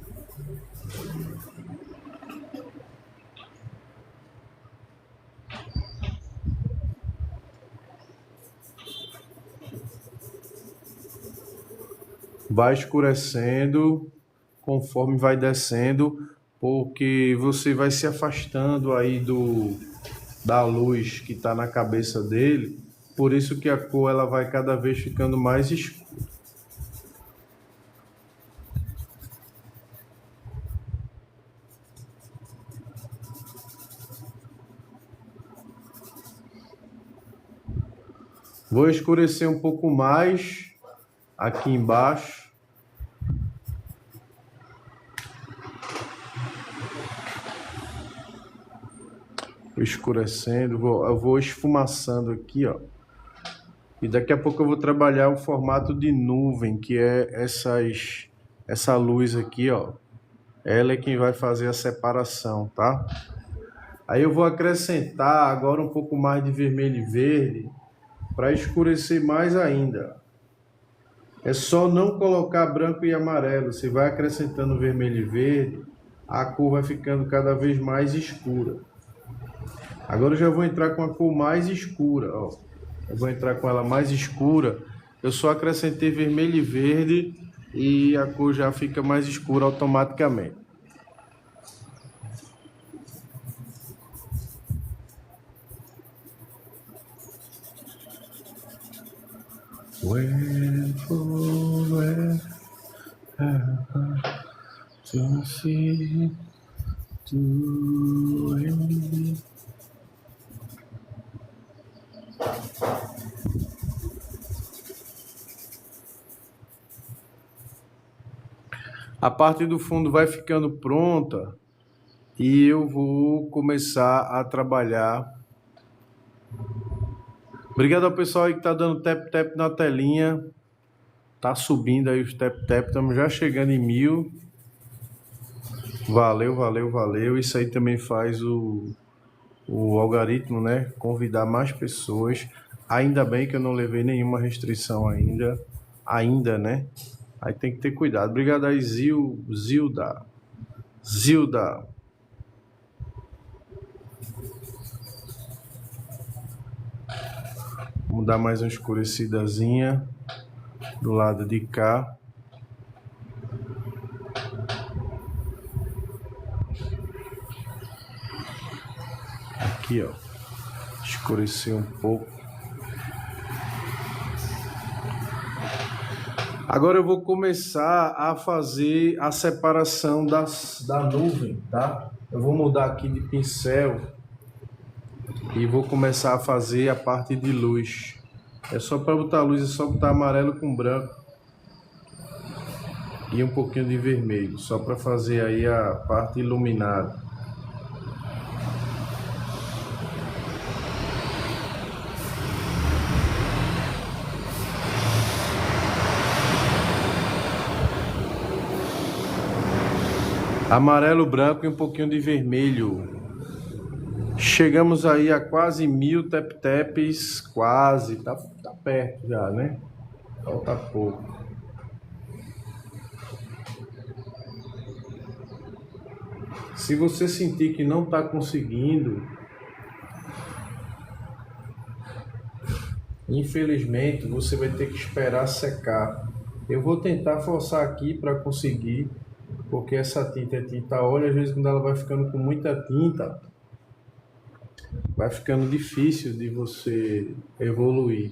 Vai escurecendo conforme vai descendo, porque você vai se afastando aí da luz que está na cabeça dele, por isso que a cor ela vai cada vez ficando mais escura. Vou escurecer um pouco mais aqui embaixo. Escurecendo, eu vou esfumaçando aqui, ó. E daqui a pouco eu vou trabalhar o formato de nuvem, que é essa luz aqui, ó. Ela é quem vai fazer a separação, tá? Aí eu vou acrescentar agora um pouco mais de vermelho e verde para escurecer mais ainda. É só não colocar branco e amarelo. Você vai acrescentando vermelho e verde, a cor vai ficando cada vez mais escura. Agora eu já vou entrar com a cor mais escura, ó. Eu vou entrar com ela mais escura. Eu só acrescentei vermelho e verde e a cor já fica mais escura automaticamente. When forever to see A parte do fundo vai ficando pronta e eu vou começar a trabalhar. Obrigado ao pessoal aí que tá dando tap-tap na telinha. Tá subindo aí os tap-tap, estamos já chegando em 1000. Valeu, valeu, valeu. Isso aí também faz o algoritmo, né? Convidar mais pessoas. Ainda bem que eu não levei nenhuma restrição ainda, né? Aí tem que ter cuidado. Obrigado aí, Zilda. Vamos dar mais uma escurecidazinha do lado de cá. Aqui, ó. Escurecer um pouco. Agora eu vou começar a fazer a separação da nuvem, tá? Eu vou mudar aqui de pincel e vou começar a fazer a parte de luz. É só para botar luz, é só botar amarelo com branco e um pouquinho de vermelho, só para fazer aí a parte iluminada. Amarelo, branco e um pouquinho de vermelho. Chegamos aí a quase 1000 tap-taps, quase, tá perto já, né? Falta pouco. Se você sentir que não está conseguindo, infelizmente você vai ter que esperar secar. Eu vou tentar forçar aqui para conseguir, porque essa tinta é tinta óleo, às vezes quando ela vai ficando com muita tinta, vai ficando difícil de você evoluir.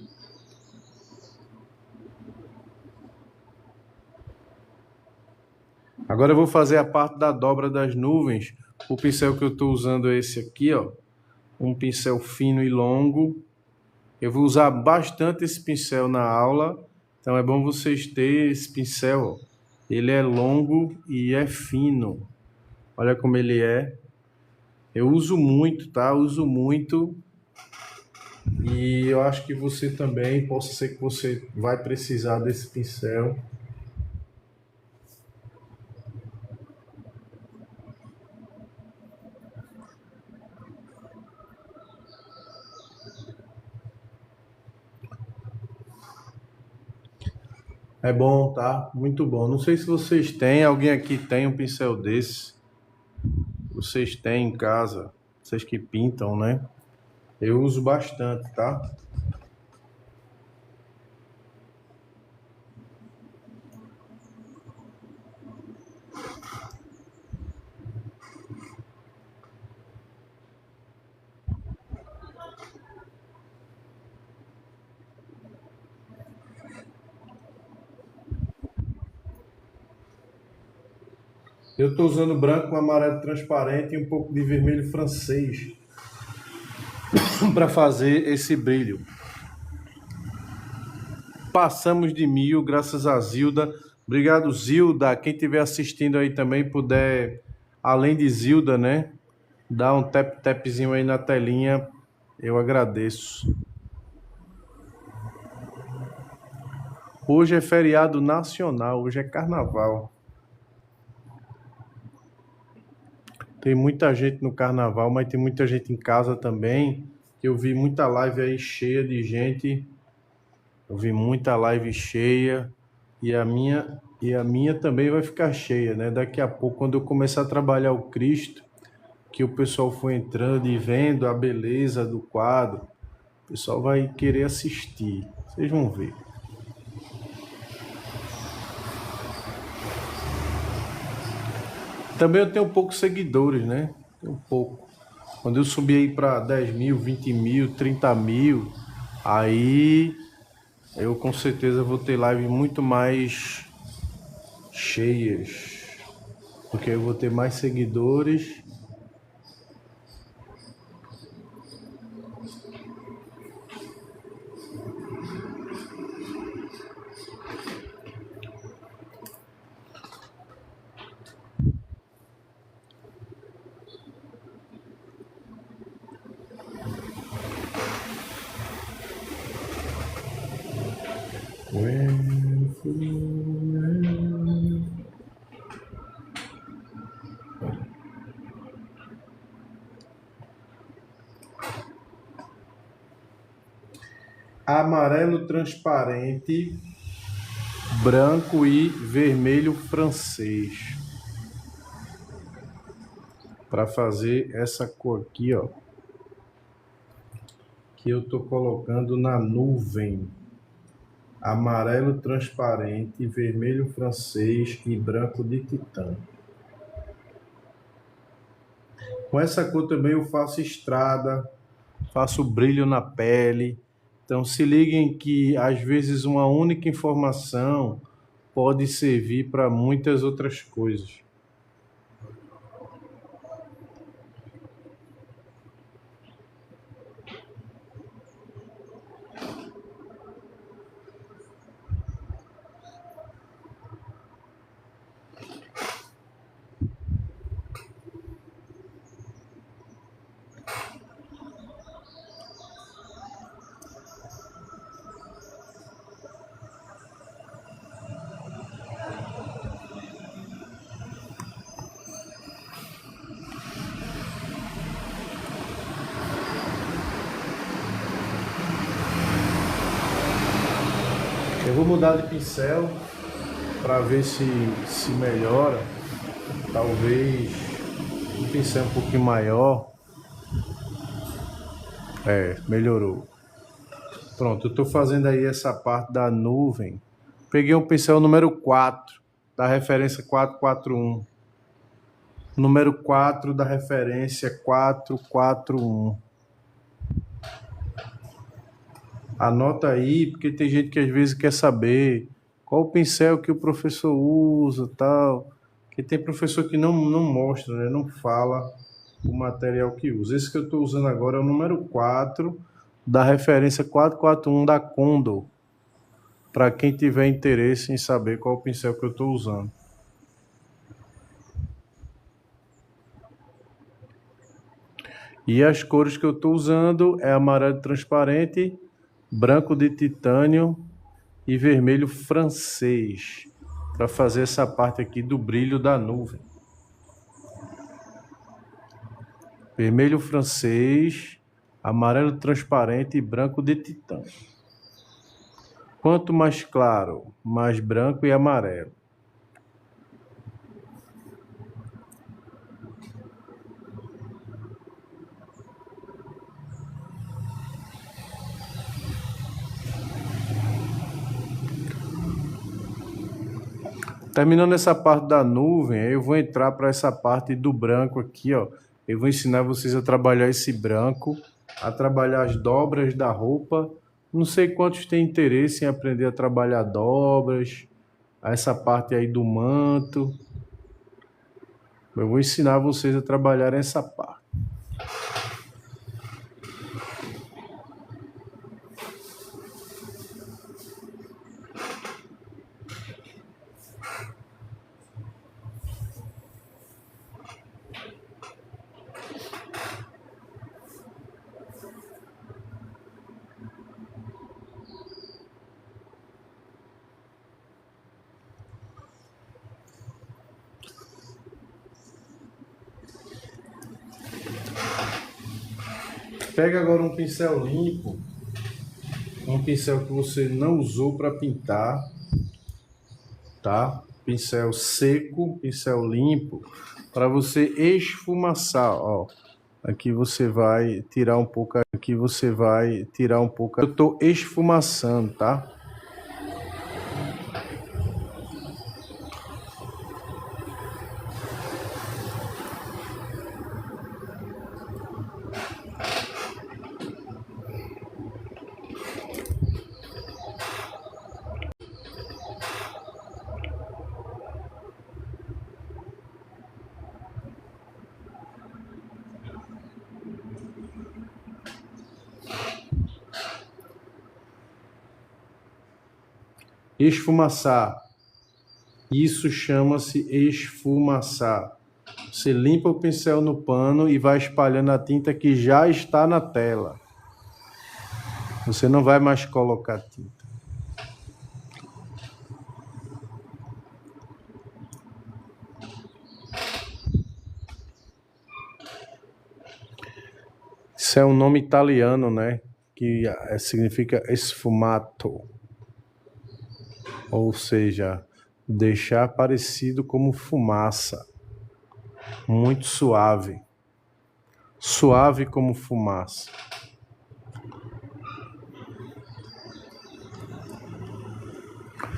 Agora eu vou fazer a parte da dobra das nuvens. O pincel que eu estou usando é esse aqui, ó. Um pincel fino e longo. Eu vou usar bastante esse pincel na aula. Então é bom vocês terem esse pincel, ó. Ele é longo e é fino. Olha como ele é. Eu uso muito, tá? Uso muito. E eu acho que você também, possa ser que você vai precisar desse pincel. É bom, tá? Muito bom. Não sei se vocês têm, alguém aqui tem um pincel desse. Vocês têm em casa, vocês que pintam, né? Eu uso bastante, tá? Eu estou usando branco, amarelo transparente e um pouco de vermelho francês para fazer esse brilho. Passamos de 1000, graças a Zilda. Obrigado, Zilda. Quem estiver assistindo aí também puder, além de Zilda, né, dar um tap-tapzinho aí na telinha, eu agradeço. Hoje é feriado nacional, hoje é carnaval. Tem muita gente no carnaval, mas tem muita gente em casa também. Eu vi muita live aí cheia de gente. Eu vi muita live cheia. E a minha também vai ficar cheia, né? Daqui a pouco, quando eu começar a trabalhar o Cristo, que o pessoal for entrando e vendo a beleza do quadro, o pessoal vai querer assistir. Vocês vão ver. Também eu tenho poucos seguidores, né? Tenho pouco. Quando eu subir aí para 10 mil, 20 mil, 30 mil, aí eu com certeza vou ter live muito mais cheias. Porque eu vou ter mais seguidores Amarelo transparente, branco e vermelho francês. Para fazer essa cor aqui, ó, que eu tô colocando na nuvem. Amarelo transparente, vermelho francês e branco de titã. Com essa cor também eu faço estrada, faço brilho na pele. Então se liguem que às vezes uma única informação pode servir para muitas outras coisas. Eu vou mudar de pincel para ver se melhora. Talvez um pincel um pouquinho maior. Melhorou. Pronto, eu estou fazendo aí essa parte da nuvem. Peguei um pincel número 4, da referência 441. Número 4 da referência 441. Anota aí, porque tem gente que às vezes quer saber qual o pincel que o professor usa, tal. Porque tem professor que não mostra, né? Não fala o material que usa. Esse que eu estou usando agora é o número 4 da referência 441 da Condor. Para quem tiver interesse em saber qual o pincel que eu estou usando. E as cores que eu estou usando é amarelo transparente, branco de titânio e vermelho francês, para fazer essa parte aqui do brilho da nuvem. Vermelho francês, amarelo transparente e branco de titânio. Quanto mais claro, mais branco e amarelo. Terminando essa parte da nuvem, eu vou entrar para essa parte do branco aqui, ó. Eu vou ensinar vocês a trabalhar esse branco, a trabalhar as dobras da roupa. Não sei quantos têm interesse em aprender a trabalhar dobras, essa parte aí do manto. Eu vou ensinar vocês a trabalhar essa parte. Pega agora um pincel limpo, um pincel que você não usou para pintar, tá? Pincel seco, pincel limpo, para você esfumaçar, ó. Aqui você vai tirar um pouco, Eu tô esfumaçando, tá? Esfumaçar. Isso chama-se esfumaçar. Você limpa o pincel no pano e vai espalhando a tinta que já está na tela. Você não vai mais colocar tinta. Isso é um nome italiano, né? Que significa sfumato. Ou seja, deixar parecido como fumaça. Muito suave. Suave como fumaça.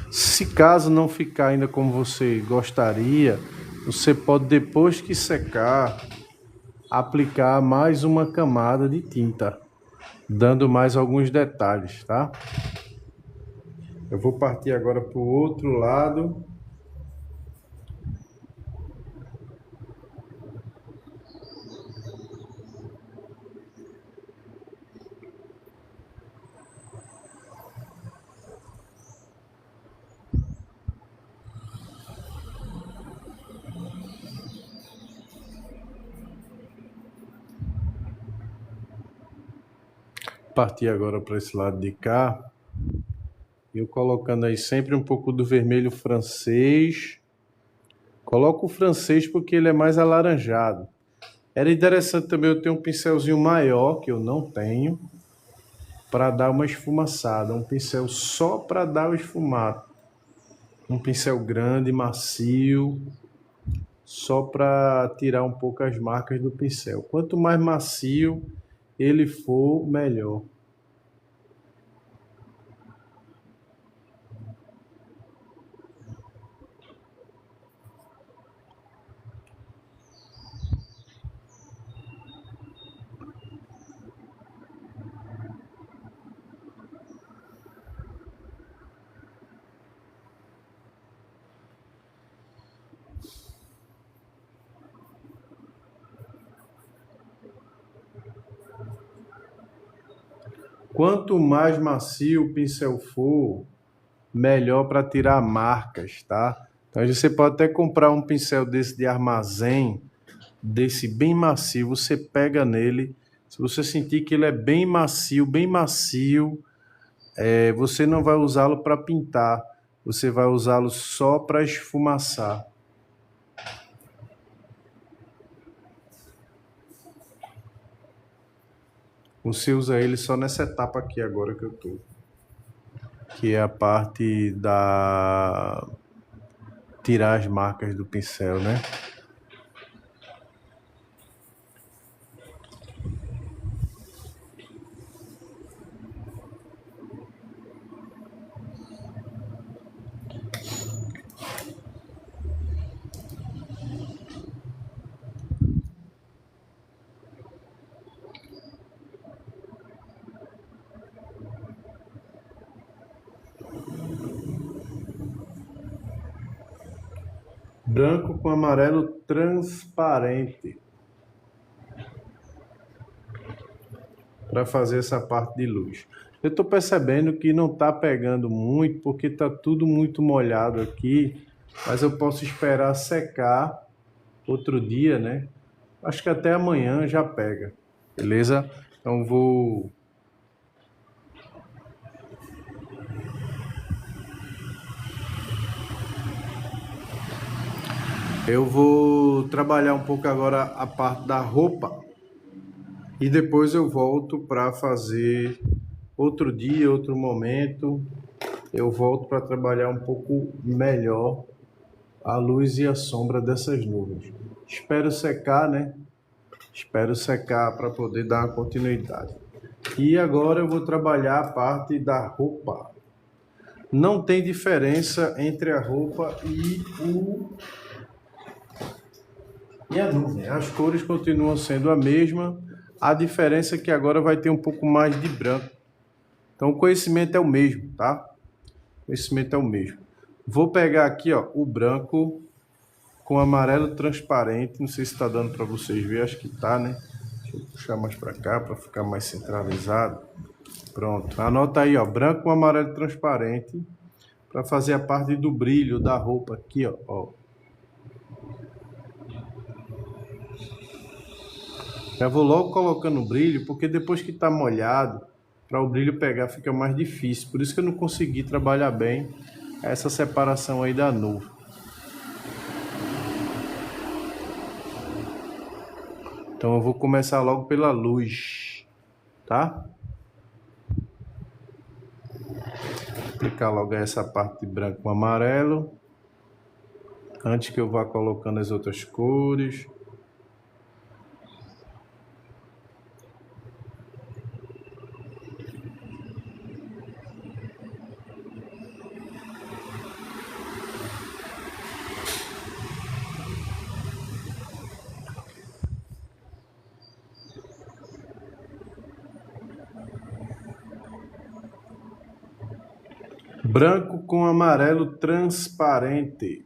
Se caso não ficar ainda como você gostaria, você pode, depois que secar, aplicar mais uma camada de tinta, dando mais alguns detalhes, tá? Eu vou partir agora para o outro lado. Partir agora para esse lado de cá. Eu colocando aí sempre um pouco do vermelho francês. Coloco o francês porque ele é mais alaranjado. Era interessante também eu ter um pincelzinho maior, que eu não tenho, para dar uma esfumaçada. Um pincel só para dar o esfumado. Um pincel grande, macio, só para tirar um pouco as marcas do pincel. Quanto mais macio ele for, melhor. Quanto mais macio o pincel for, melhor para tirar marcas, tá? Então você pode até comprar um pincel desse de armazém, desse bem macio, você pega nele, se você sentir que ele é bem macio, você não vai usá-lo para pintar, você vai usá-lo só para esfumaçar. Você usa ele só nessa etapa aqui agora que eu tô. Que é a parte da... tirar as marcas do pincel, né? Branco com amarelo transparente. Para fazer essa parte de luz. Eu estou percebendo que não está pegando muito, porque está tudo muito molhado aqui, mas eu posso esperar secar outro dia, né? Acho que até amanhã já pega, beleza? Então eu vou trabalhar um pouco agora a parte da roupa e depois eu volto para fazer outro dia, outro momento. Eu volto para trabalhar um pouco melhor a luz e a sombra dessas nuvens. Espero secar, né? Espero secar para poder dar uma continuidade. E agora eu vou trabalhar a parte da roupa. Não tem diferença entre a roupa e a nuvem. As cores continuam sendo a mesma. A diferença é que agora vai ter um pouco mais de branco. Então o conhecimento é o mesmo, tá? O conhecimento é o mesmo. Vou pegar aqui, ó, o branco com amarelo transparente. Não sei se está dando para vocês verem, acho que tá, né? Deixa eu puxar mais para cá para ficar mais centralizado. Pronto. Anota aí, ó, branco com amarelo transparente para fazer a parte do brilho da roupa aqui, ó. Já vou logo colocando o brilho, porque depois que está molhado, para o brilho pegar fica mais difícil. Por isso que eu não consegui trabalhar bem essa separação aí da nuvem. Então eu vou começar logo pela luz. tá? Aplicar logo essa parte de branco com amarelo, antes que eu vá colocando as outras cores. Branco com amarelo transparente.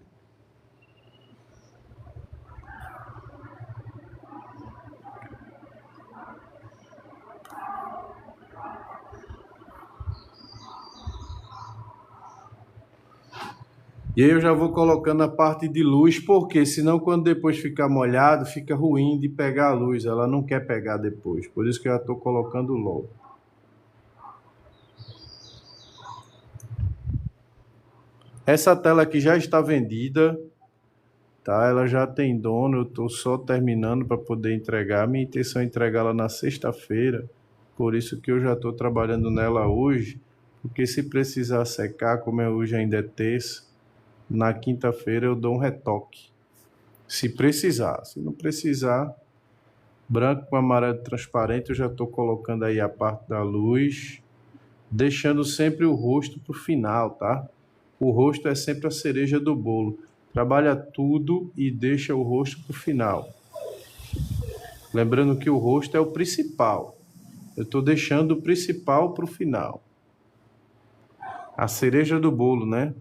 E aí eu já vou colocando a parte de luz, porque senão quando depois ficar molhado, fica ruim de pegar a luz. Ela não quer pegar depois. Por isso que eu já estou colocando logo. Essa tela aqui já está vendida, tá? Ela já tem dono, eu estou só terminando para poder entregar. Minha intenção é entregá-la na sexta-feira, por isso que eu já estou trabalhando nela hoje, porque se precisar secar, como hoje ainda é terça, na quinta-feira eu dou um retoque. Se precisar, se não precisar, branco com amarelo transparente, eu já estou colocando aí a parte da luz, deixando sempre o rosto para o final, tá? O rosto é sempre a cereja do bolo. Trabalha tudo e deixa o rosto para o final. Lembrando que o rosto é o principal. Eu estou deixando o principal para o final. A cereja do bolo, né?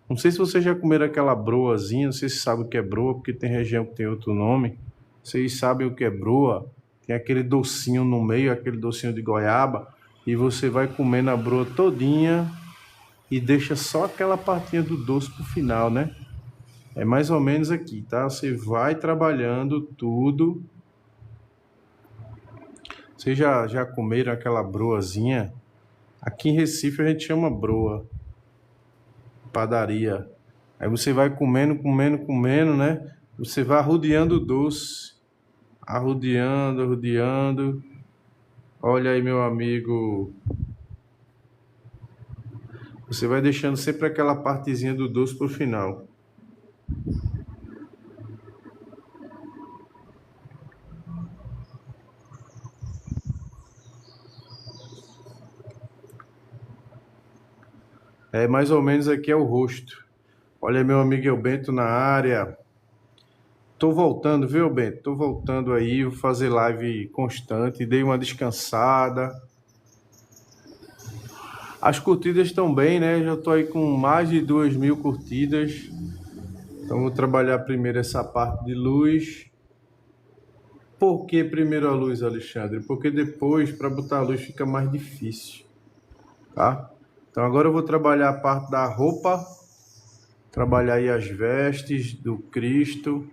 Não sei se vocês já comeram aquela broazinha, não sei se sabem o que é broa, porque tem região que tem outro nome. Vocês sabem o que é broa? Tem aquele docinho no meio, aquele docinho de goiaba, e você vai comendo a broa todinha e deixa só aquela partinha do doce pro final, né? É mais ou menos aqui, tá? Você vai trabalhando tudo. Vocês já comeram aquela broazinha? Aqui em Recife a gente chama broa. Padaria. Aí você vai comendo, né? Você vai arrodeando o doce. Arrodeando. Olha aí, meu amigo. Você vai deixando sempre aquela partezinha do doce pro final. É mais ou menos aqui é o rosto. Olha aí, meu amigo Eubento na área. Tô voltando, viu, Bento? Tô voltando aí, vou fazer live constante, dei uma descansada. As curtidas estão bem, né? Já tô aí com mais de 2.000 curtidas. Então vou trabalhar primeiro essa parte de luz. Por que primeiro a luz, Alexandre? Porque depois, para botar a luz, fica mais difícil, tá? Então agora eu vou trabalhar a parte da roupa, trabalhar aí as vestes do Cristo.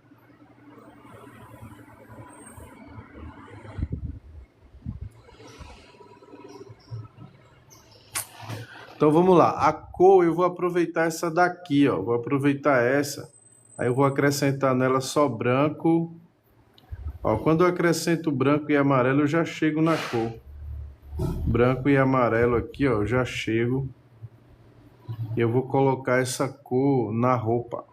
Então vamos lá, a cor eu vou aproveitar essa daqui, ó, vou aproveitar essa, aí eu vou acrescentar nela só branco. Ó, quando eu acrescento branco e amarelo eu já chego na cor. Branco e amarelo aqui, ó, eu já chego. E eu vou colocar essa cor na roupa.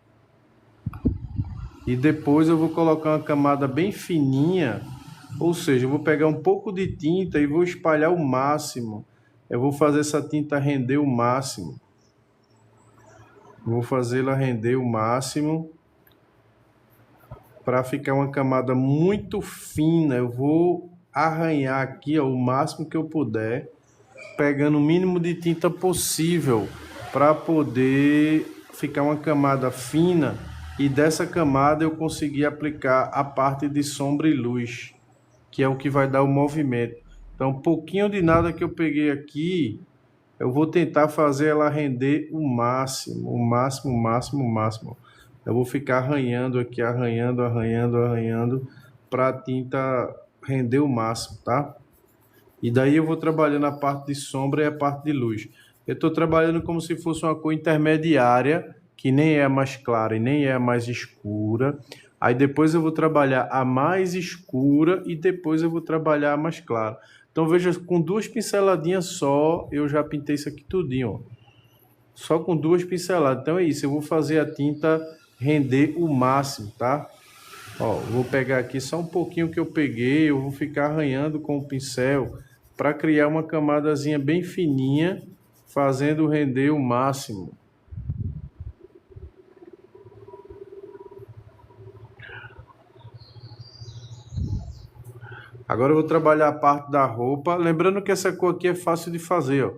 E depois eu vou colocar uma camada bem fininha, ou seja, eu vou pegar um pouco de tinta e vou espalhar o máximo. Eu vou fazer essa tinta render o máximo. Vou fazê-la render o máximo para ficar uma camada muito fina. Eu vou arranhar aqui, ó, o máximo que eu puder, pegando o mínimo de tinta possível para poder ficar uma camada fina e dessa camada eu conseguir aplicar a parte de sombra e luz, que é o que vai dar o movimento. Então, um pouquinho de nada que eu peguei aqui, eu vou tentar fazer ela render o máximo, o máximo, o máximo, o máximo. Eu vou ficar arranhando aqui, arranhando, para a tinta render o máximo, tá? E daí eu vou trabalhando a parte de sombra e a parte de luz. Eu estou trabalhando como se fosse uma cor intermediária, que nem é a mais clara e nem é a mais escura. Aí depois eu vou trabalhar a mais escura e depois eu vou trabalhar a mais clara. Então veja, com 2 pinceladinhas só, eu já pintei isso aqui tudinho, ó. Só com 2 pinceladas. Então é isso, eu vou fazer a tinta render o máximo, tá? Ó, vou pegar aqui só um pouquinho que eu peguei, eu vou ficar arranhando com o pincel para criar uma camadazinha bem fininha, fazendo render o máximo. Agora eu vou trabalhar a parte da roupa, lembrando que essa cor aqui é fácil de fazer, ó.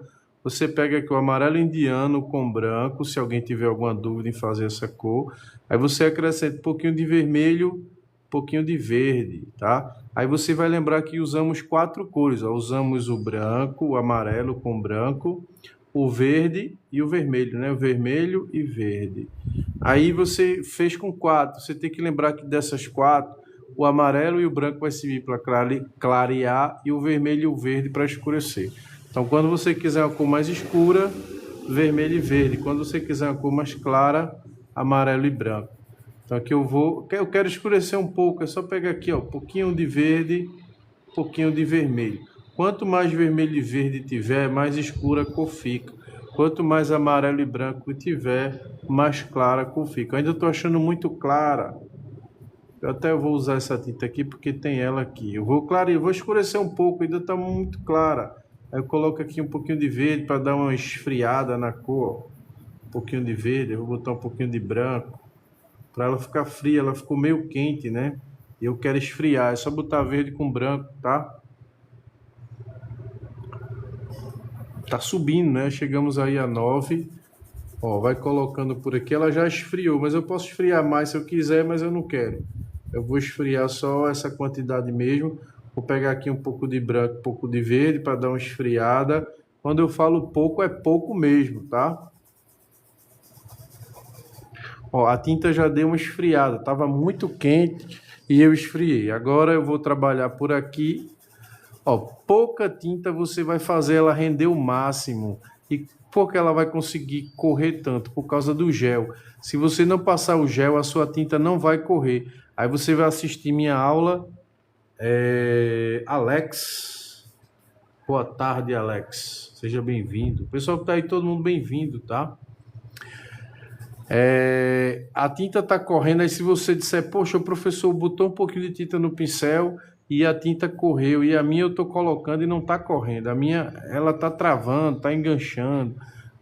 Você pega aqui o amarelo indiano com branco, se alguém tiver alguma dúvida em fazer essa cor. Aí você acrescenta um pouquinho de vermelho, um pouquinho de verde, tá? Aí você vai lembrar que usamos 4 cores, ó. Usamos o branco, o amarelo com branco, o verde e o vermelho, né? O vermelho e verde. Aí você fez com 4, você tem que lembrar que dessas 4, o amarelo e o branco vai servir para clarear e o vermelho e o verde para escurecer. Então, quando você quiser uma cor mais escura, vermelho e verde. Quando você quiser uma cor mais clara, amarelo e branco. Então, aqui eu quero escurecer um pouco. É só pegar aqui, ó, um pouquinho de verde, um pouquinho de vermelho. Quanto mais vermelho e verde tiver, mais escura a cor fica. Quanto mais amarelo e branco tiver, mais clara a cor fica. Eu ainda estou achando muito clara. Eu até vou usar essa tinta aqui porque tem ela aqui. Eu vou escurecer um pouco, ainda está muito clara. Aí eu coloco aqui um pouquinho de verde para dar uma esfriada na cor. Um pouquinho de verde, eu vou botar um pouquinho de branco. Para ela ficar fria, ela ficou meio quente, né? E eu quero esfriar, é só botar verde com branco, tá? Tá subindo, né? Chegamos aí a 9. Ó, vai colocando por aqui, ela já esfriou, mas eu posso esfriar mais se eu quiser, mas eu não quero. Eu vou esfriar só essa quantidade mesmo. Vou pegar aqui um pouco de branco, um pouco de verde para dar uma esfriada. Quando eu falo pouco, é pouco mesmo, tá? Ó, a tinta já deu uma esfriada, estava muito quente e eu esfriei. Agora eu vou trabalhar por aqui. Ó, pouca tinta você vai fazer ela render o máximo. E por que ela vai conseguir correr tanto? Por causa do gel. Se você não passar o gel, a sua tinta não vai correr. Aí você vai assistir minha aula. Alex. Boa tarde, Alex. Seja bem-vindo. O pessoal que tá aí, todo mundo bem-vindo, tá? A tinta tá correndo, aí se você disser, poxa, o professor botou um pouquinho de tinta no pincel e a tinta correu, e a minha eu tô colocando e não tá correndo, a minha, ela tá travando, tá enganchando,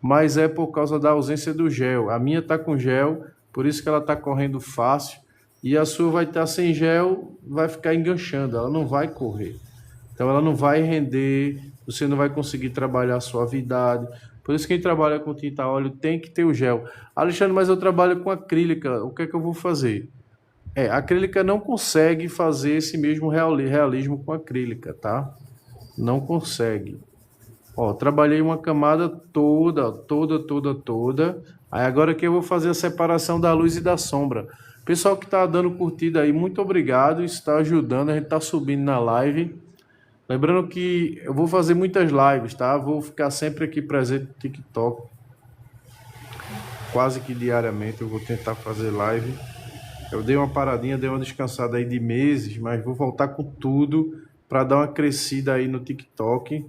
mas é por causa da ausência do gel. A minha tá com gel, por isso que ela tá correndo fácil, e a sua vai estar sem gel, vai ficar enganchando, ela não vai correr. Então ela não vai render, você não vai conseguir trabalhar a suavidade. Por isso quem trabalha com tinta a óleo tem que ter o gel. Alexandre, mas eu trabalho com acrílica, o que é que eu vou fazer? A acrílica não consegue fazer esse mesmo realismo com acrílica, tá? Não consegue. Ó, trabalhei uma camada toda. Aí agora que eu vou fazer a separação da luz e da sombra. Pessoal que tá dando curtida aí, muito obrigado, isso está ajudando, a gente tá subindo na live. Lembrando que eu vou fazer muitas lives, tá? Vou ficar sempre aqui presente no TikTok. Quase que diariamente eu vou tentar fazer live. Eu dei uma paradinha, dei uma descansada aí de meses, mas vou voltar com tudo para dar uma crescida aí no TikTok.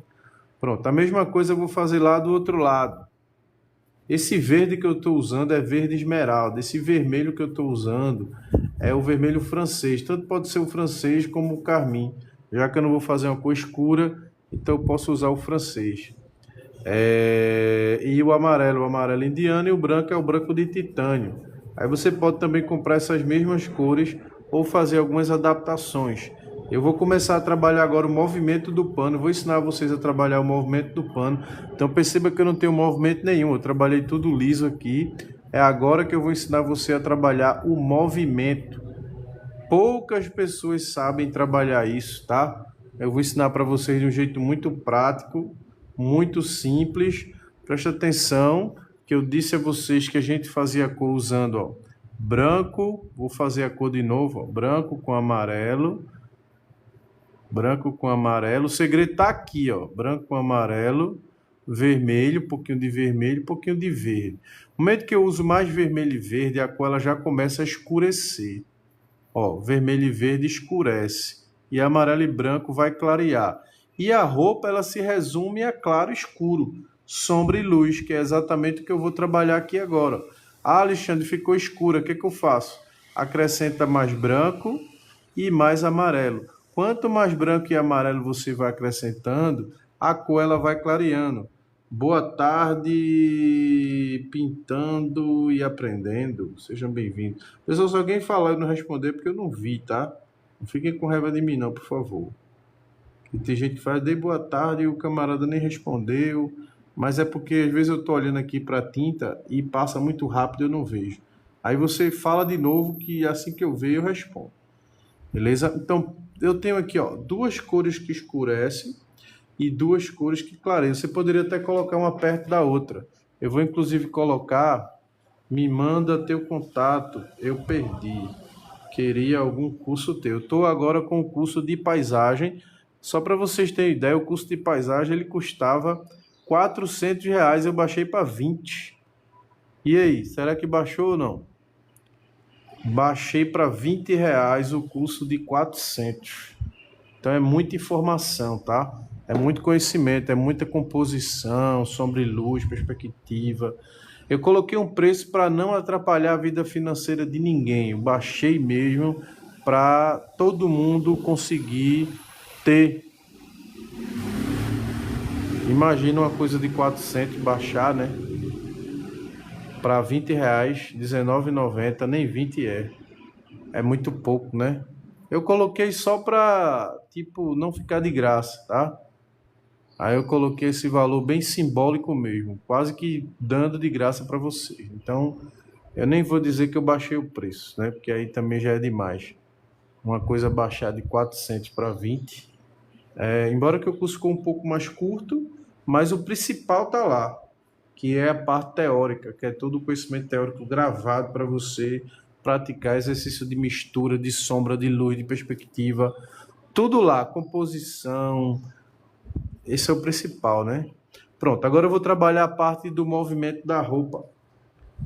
Pronto, a mesma coisa eu vou fazer lá do outro lado. Esse verde que eu estou usando é verde esmeralda. Esse vermelho que eu estou usando é o vermelho francês. Tanto pode ser o francês como o carmim. Já que eu não vou fazer uma cor escura, então eu posso usar o francês. E o amarelo indiano, e o branco é o branco de titânio. Aí você pode também comprar essas mesmas cores ou fazer algumas adaptações. Eu vou começar a trabalhar agora o movimento do pano. Vou ensinar vocês a trabalhar o movimento do pano. Então perceba que eu não tenho movimento nenhum. Eu trabalhei tudo liso aqui. É agora que eu vou ensinar você a trabalhar o movimento. Poucas pessoas sabem trabalhar isso, tá? Eu vou ensinar para vocês de um jeito muito prático, muito simples. Presta atenção que eu disse a vocês que a gente fazia a cor usando, ó, branco. Vou fazer a cor de novo, ó, branco com amarelo. Branco com amarelo. O segredo tá aqui, ó, branco com amarelo, vermelho, um pouquinho de vermelho, um pouquinho de verde. No momento que eu uso mais vermelho e verde, a cor ela já começa a escurecer. Ó, vermelho e verde escurece e amarelo e branco vai clarear. E a roupa, ela se resume a claro e escuro, sombra e luz, que é exatamente o que eu vou trabalhar aqui agora. Ah, Alexandre, ficou escura, o que que eu faço? Acrescenta mais branco e mais amarelo. Quanto mais branco e amarelo você vai acrescentando, a cor ela vai clareando. Boa tarde, pintando e aprendendo. Sejam bem-vindos. Pessoal, se alguém falar e não responder, porque eu não vi, tá? Não fiquem com raiva de mim, não, por favor. E tem gente que faz, dei boa tarde e o camarada nem respondeu. Mas é porque às vezes eu tô olhando aqui para a tinta e passa muito rápido e eu não vejo. Aí você fala de novo que assim que eu ver eu respondo. Beleza? Então, eu tenho aqui, ó, duas cores que escurecem e duas cores que clareiam. Você poderia até colocar uma perto da outra. Eu vou inclusive colocar, me manda teu contato, eu perdi. Queria algum curso teu. Eu estou agora com o curso de paisagem. Só para vocês terem ideia, o curso de paisagem ele custava R$ 400, eu baixei para 20. E aí, será que baixou ou não? Baixei para R$ 20 o curso de 400. Então é muita informação, tá? É muito conhecimento, é muita composição, sombra e luz, perspectiva. Eu coloquei um preço para não atrapalhar a vida financeira de ninguém. Eu baixei mesmo para todo mundo conseguir ter. Imagina uma coisa de 400 baixar, né? Para R$ 20, R$19,90, nem 20 é. É muito pouco, né? Eu coloquei só para, tipo, não ficar de graça, tá? Aí eu coloquei esse valor bem simbólico mesmo, quase que dando de graça para vocês. Então, eu nem vou dizer que eu baixei o preço, né? Porque aí também já é demais. Uma coisa baixar de 400 para 20. Embora que o curso ficou um pouco mais curto, mas o principal tá lá, que é a parte teórica, que é todo o conhecimento teórico gravado para você praticar exercício de mistura, de sombra, de luz, de perspectiva, tudo lá, composição. Esse é o principal, né? Pronto, agora eu vou trabalhar a parte do movimento da roupa.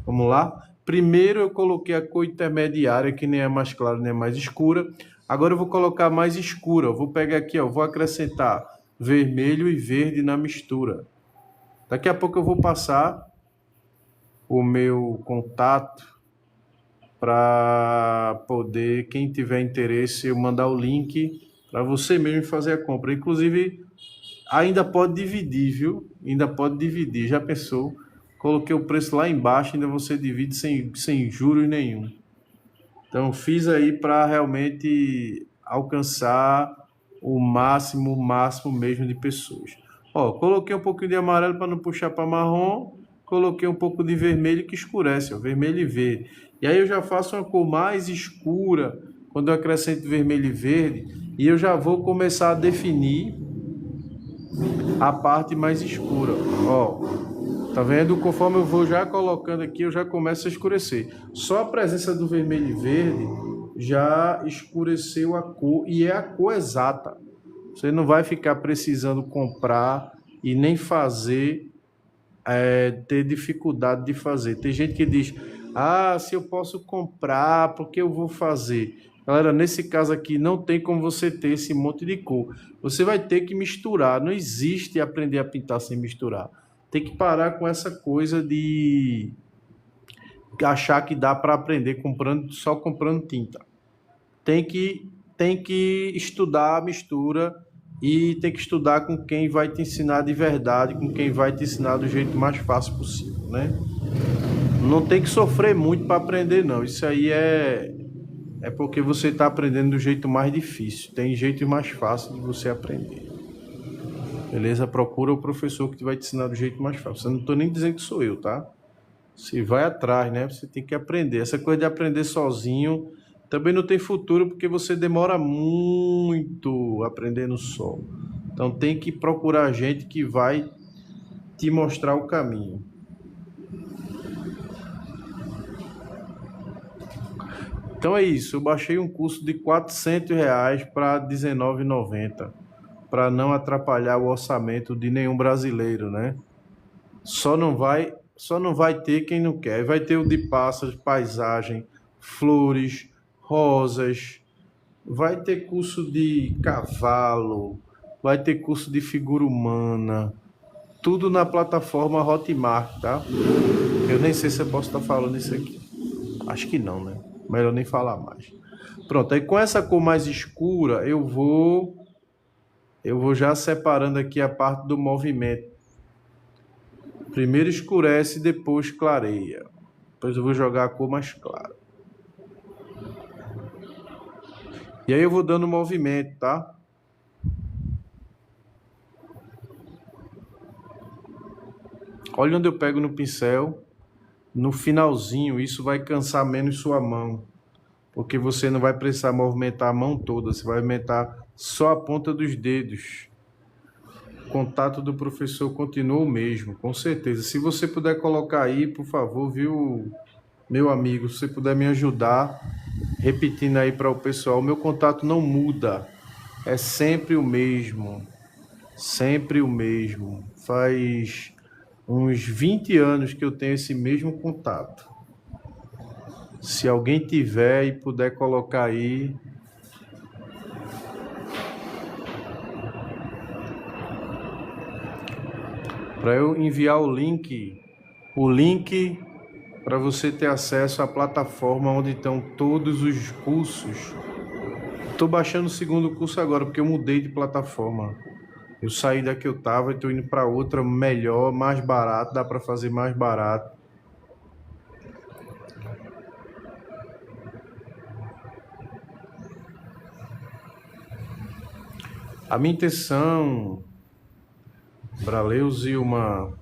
Vamos lá? Primeiro eu coloquei a cor intermediária, que nem é mais clara nem é mais escura. Agora eu vou colocar mais escura. Eu vou pegar aqui, ó, vou acrescentar vermelho e verde na mistura. Daqui a pouco eu vou passar o meu contato para poder, quem tiver interesse, eu mandar o link para você mesmo fazer a compra. Inclusive, ainda pode dividir, viu? Ainda pode dividir. Já pensou? Coloquei o preço lá embaixo, ainda você divide sem juros nenhum. Então, fiz aí para realmente alcançar o máximo mesmo de pessoas. Ó, coloquei um pouquinho de amarelo para não puxar para marrom, coloquei um pouco de vermelho que escurece, ó, vermelho e verde. E aí eu já faço uma cor mais escura quando eu acrescento vermelho e verde, e eu já vou começar a definir a parte mais escura. Ó, tá vendo? Conforme eu vou já colocando aqui, eu já começo a escurecer. Só a presença do vermelho e verde já escureceu a cor, e é a cor exata. Você não vai ficar precisando comprar e nem fazer, ter dificuldade de fazer. Tem gente que diz, ah, se eu posso comprar, por que eu vou fazer? Galera, nesse caso aqui não tem como você ter esse monte de cor. Você vai ter que misturar. Não existe aprender a pintar sem misturar. Tem que parar com essa coisa de achar que dá para aprender só comprando tinta. Tem que estudar a mistura e tem que estudar com quem vai te ensinar de verdade, com quem vai te ensinar do jeito mais fácil possível, né? Não tem que sofrer muito para aprender, não. Isso aí é porque você está aprendendo do jeito mais difícil. Tem jeito mais fácil de você aprender. Beleza? Procura o professor que vai te ensinar do jeito mais fácil. Eu não estou nem dizendo que sou eu, tá? Você vai atrás, né? Você tem que aprender. Essa coisa de aprender sozinho também não tem futuro, porque você demora muito aprendendo só. Então tem que procurar gente que vai te mostrar o caminho. Então é isso, eu baixei um curso de R$ 400 para R$19,90, para não atrapalhar o orçamento de nenhum brasileiro, né? Só não vai ter quem não quer. Vai ter o de pássaros, paisagem, flores, rosas, vai ter curso de cavalo, vai ter curso de figura humana, tudo na plataforma Hotmart, tá? Eu nem sei se eu posso estar falando isso aqui. Acho que não, né? Melhor nem falar mais. Pronto, aí com essa cor mais escura, eu vou já separando aqui a parte do movimento. Primeiro escurece, depois clareia. Depois eu vou jogar a cor mais clara. E aí eu vou dando movimento, tá? Olha onde eu pego no pincel. No finalzinho, isso vai cansar menos sua mão. Porque você não vai precisar movimentar a mão toda. Você vai movimentar só a ponta dos dedos. O contato do professor continua o mesmo, com certeza. Se você puder colocar aí, por favor, viu, meu amigo? Se você puder me ajudar, repetindo aí para o pessoal, meu contato não muda. É sempre o mesmo. Sempre o mesmo. Faz uns 20 anos que eu tenho esse mesmo contato. Se alguém tiver e puder colocar aí. Para eu enviar o link para você ter acesso à plataforma onde estão todos os cursos. Estou baixando o segundo curso agora porque eu mudei de plataforma. Eu saí da que eu estava e estou indo para outra melhor, mais barato, dá para fazer mais barato. A minha intenção, Braleuzilma,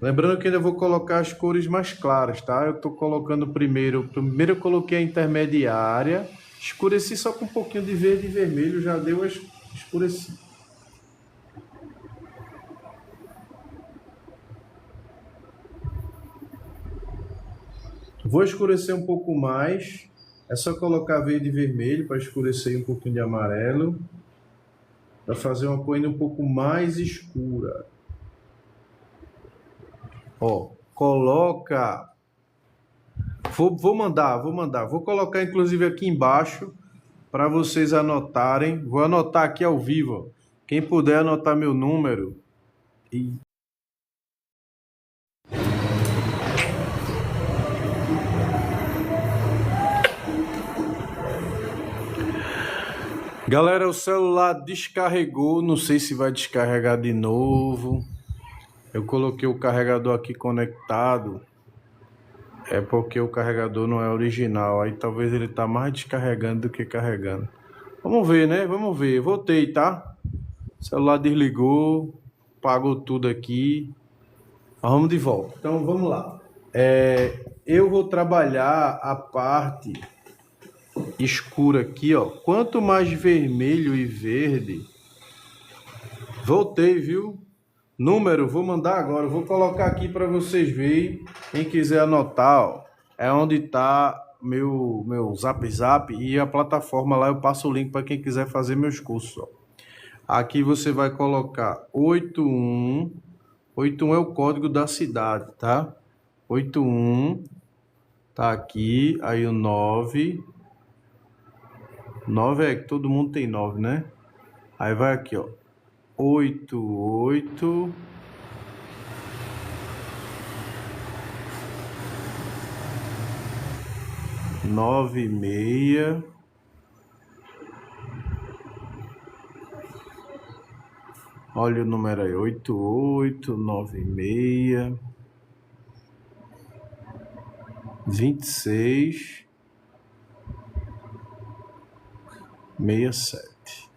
lembrando que ainda vou colocar as cores mais claras, tá? Eu estou colocando primeiro eu coloquei a intermediária, escureci só com um pouquinho de verde e vermelho, já deu a escureci. Vou escurecer um pouco mais, é só colocar verde e vermelho para escurecer um pouquinho de amarelo, para fazer uma cor ainda um pouco mais escura. Ó, coloca. Vou mandar. Vou colocar inclusive aqui embaixo para vocês anotarem. Vou anotar aqui ao vivo. Quem puder anotar meu número. E... Galera, o celular descarregou. Não sei se vai descarregar de novo. Eu coloquei o carregador aqui conectado. É porque o carregador não é original. Aí talvez ele tá mais descarregando do que carregando. Vamos ver, né? Vamos ver. Voltei, tá? O celular desligou. Pagou tudo aqui. Mas vamos de volta. Então vamos lá. Eu vou trabalhar a parte escura aqui, ó. Quanto mais vermelho e verde. Voltei, viu? Número, vou mandar agora. Vou colocar aqui para vocês verem. Quem quiser anotar, ó, é onde está meu Zap e a plataforma lá. Eu passo o link para quem quiser fazer meus cursos. Ó. Aqui você vai colocar 81. 81 é o código da cidade, tá? 81 tá aqui. Aí o 9. 9 é que todo mundo tem 9, né? Aí vai aqui, ó. 88 96 olha o número aí, 88 96 26 67.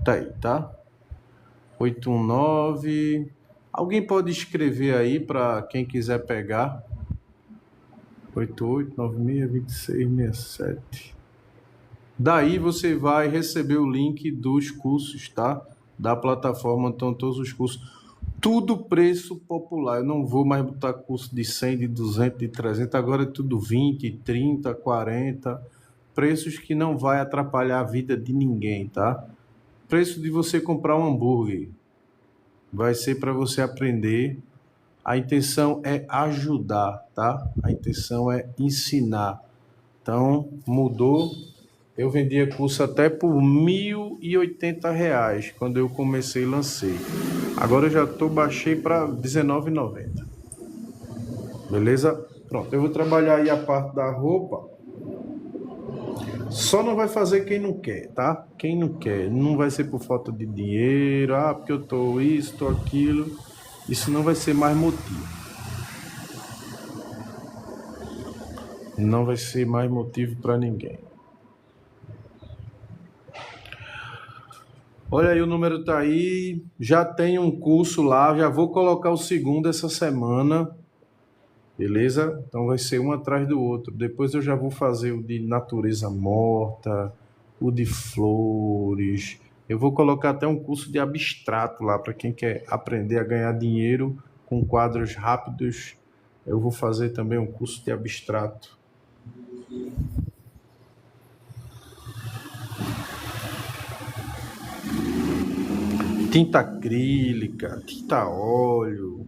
Tá aí, tá? 819. Alguém pode escrever aí para quem quiser pegar. 88 96 26 67. Daí você vai receber o link dos cursos, tá? Da plataforma, então todos os cursos. Tudo preço popular. Eu não vou mais botar curso de 100, de 200, de 300. Agora é tudo 20, 30, 40. Preços que não vai atrapalhar a vida de ninguém, tá? Preço de você comprar um hambúrguer. Vai ser para você aprender. A intenção é ajudar, tá? A intenção é ensinar. Então, mudou. Eu vendia curso até por R$ 1.080 quando eu comecei e lancei. Agora eu já baixei para R$ 19,90. Beleza? Pronto, eu vou trabalhar aí a parte da roupa. Só não vai fazer quem não quer, tá? Quem não quer. Não vai ser por falta de dinheiro, porque eu tô isso, tô aquilo. Isso não vai ser mais motivo. Não vai ser mais motivo para ninguém. Olha aí, o número tá aí. Já tem um curso lá, já vou colocar o segundo essa semana. Beleza? Então vai ser um atrás do outro. Depois eu já vou fazer o de natureza morta, o de flores. Eu vou colocar até um curso de abstrato lá para quem quer aprender a ganhar dinheiro com quadros rápidos. Eu vou fazer também um curso de abstrato. Tinta acrílica, tinta óleo,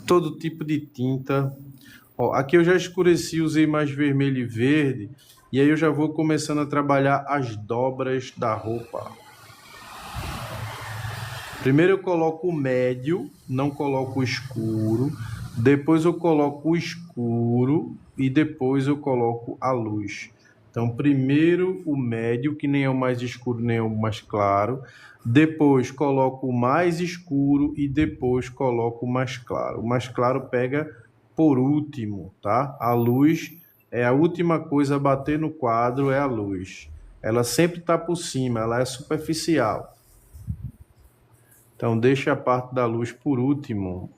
todo tipo de tinta. Ó, aqui eu já escureci, usei mais vermelho e verde. E aí eu já vou começando a trabalhar as dobras da roupa. Primeiro eu coloco o médio, não coloco o escuro. Depois eu coloco o escuro e depois eu coloco a luz. Então, primeiro o médio, que nem é o mais escuro nem é o mais claro. Depois coloco o mais escuro e depois coloco o mais claro. O mais claro pega por último, tá? A luz é a última coisa a bater no quadro, é a luz. Ela sempre está por cima, ela é superficial. Então, deixa a parte da luz por último.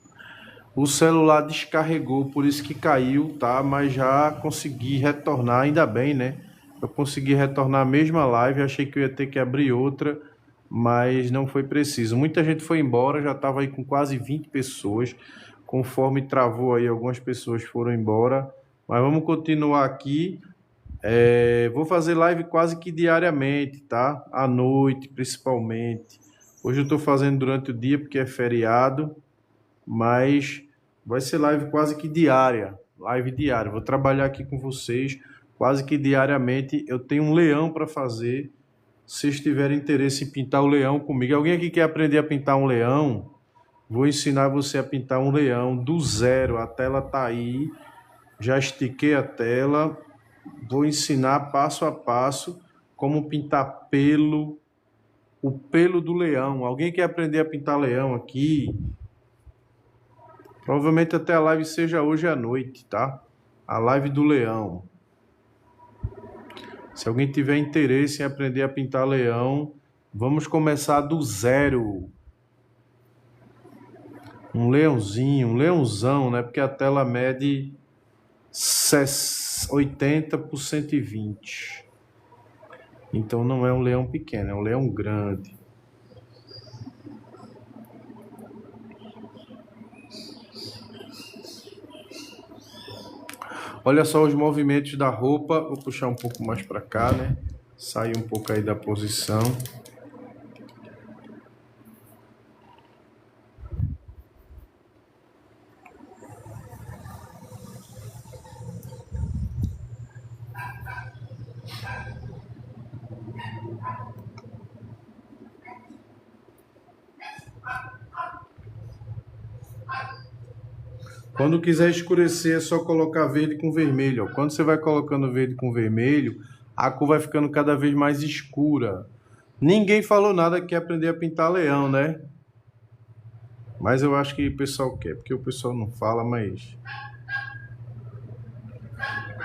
O celular descarregou, por isso que caiu, tá? Mas já consegui retornar, ainda bem, né? Eu consegui retornar a mesma live, achei que eu ia ter que abrir outra, mas não foi preciso. Muita gente foi embora, já estava aí com quase 20 pessoas. Conforme travou aí, algumas pessoas foram embora. Mas vamos continuar aqui. Vou fazer live quase que diariamente, tá? À noite, principalmente. Hoje eu estou fazendo durante o dia porque é feriado, mas vai ser live quase que diária. Live diária. Vou trabalhar aqui com vocês quase que diariamente. Eu tenho um leão para fazer. Se vocês tiverem interesse em pintar o leão comigo, alguém aqui quer aprender a pintar um leão? Vou ensinar você a pintar um leão do zero. A tela tá aí. Já estiquei a tela. Vou ensinar passo a passo como pintar o pelo do leão. Alguém quer aprender a pintar leão aqui? Provavelmente até a live seja hoje à noite, tá? A live do leão. Se alguém tiver interesse em aprender a pintar leão, vamos começar do zero. Um leãozinho, um leãozão, né? Porque a tela mede 80 por 120. Então não é um leão pequeno, é um leão grande. Olha só os movimentos da roupa. Vou puxar um pouco mais para cá, né? Sair um pouco aí da posição. Quando quiser escurecer, é só colocar verde com vermelho. Ó. Quando você vai colocando verde com vermelho, a cor vai ficando cada vez mais escura. Ninguém falou nada que quer aprender a pintar leão, né? Mas eu acho que o pessoal quer, porque o pessoal não fala, mas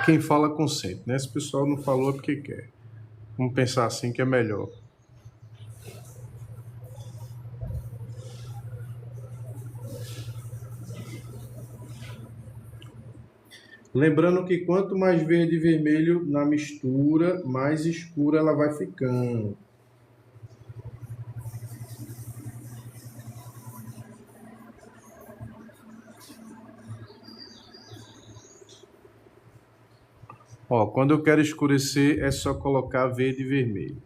quem fala consente, né? Se o pessoal não falou é porque quer. Vamos pensar assim que é melhor. Lembrando que quanto mais verde e vermelho na mistura, mais escura ela vai ficando. Ó, quando eu quero escurecer, é só colocar verde e vermelho.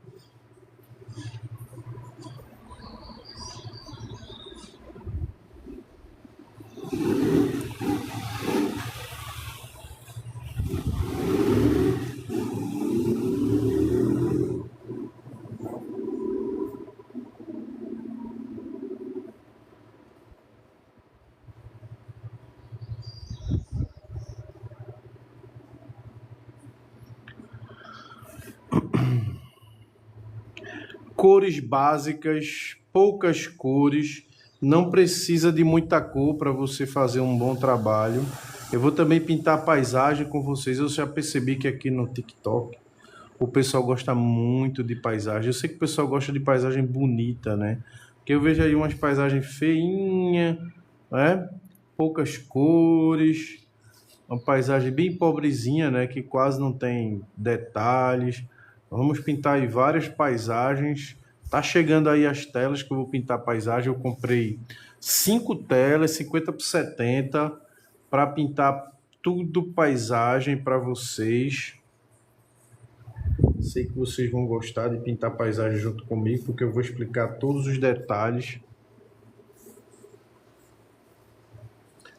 cores básicas, poucas cores, não precisa de muita cor para você fazer um bom trabalho. Eu vou também pintar paisagem com vocês. Eu já percebi que aqui no TikTok o pessoal gosta muito de paisagem. Eu sei que o pessoal gosta de paisagem bonita, né? Porque eu vejo aí umas paisagens feinhas, né? Poucas cores, uma paisagem bem pobrezinha, né? Que quase não tem detalhes. Vamos pintar aí várias paisagens. Tá chegando aí as telas que eu vou pintar paisagem. Eu comprei 5 telas, 50 por 70, para pintar tudo paisagem para vocês. Sei que vocês vão gostar de pintar paisagem junto comigo, porque eu vou explicar todos os detalhes.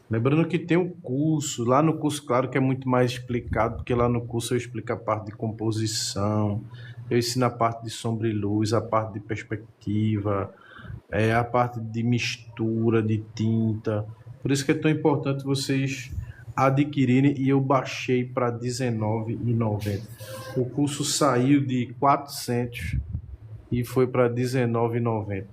Lembrando que tem um curso, lá no curso, claro que é muito mais explicado, porque lá no curso eu explico a parte de composição, eu ensino a parte de sombra e luz, a parte de perspectiva, a parte de mistura de tinta. Por isso que é tão importante vocês adquirirem, e eu baixei para R$19,90. O curso saiu de 400 e foi para R$19,90.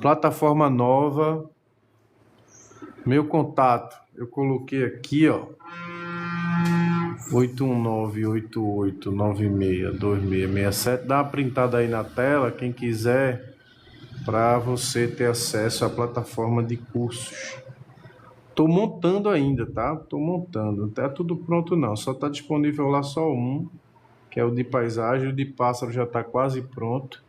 Plataforma nova. Meu contato, eu coloquei aqui, ó, 81988962667. Dá uma printada aí na tela, quem quiser, para você ter acesso à plataforma de cursos. Tô montando ainda, tá? Tô montando, não tá tudo pronto não, só tá disponível lá só um, que é o de paisagem. O de pássaro já tá quase pronto.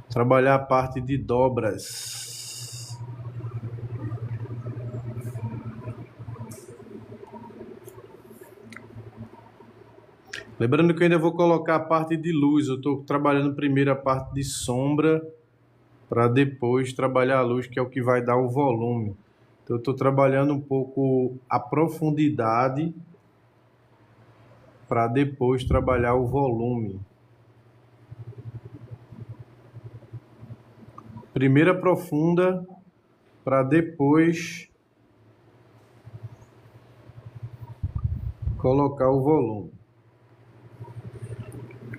Trabalhar a parte de dobras. Lembrando que eu ainda vou colocar a parte de luz. Eu estou trabalhando primeiro a parte de sombra, para depois trabalhar a luz, que é o que vai dar o volume. Então eu estou trabalhando um pouco a profundidade, para depois trabalhar o volume. Primeiro aprofunda, para depois colocar o volume.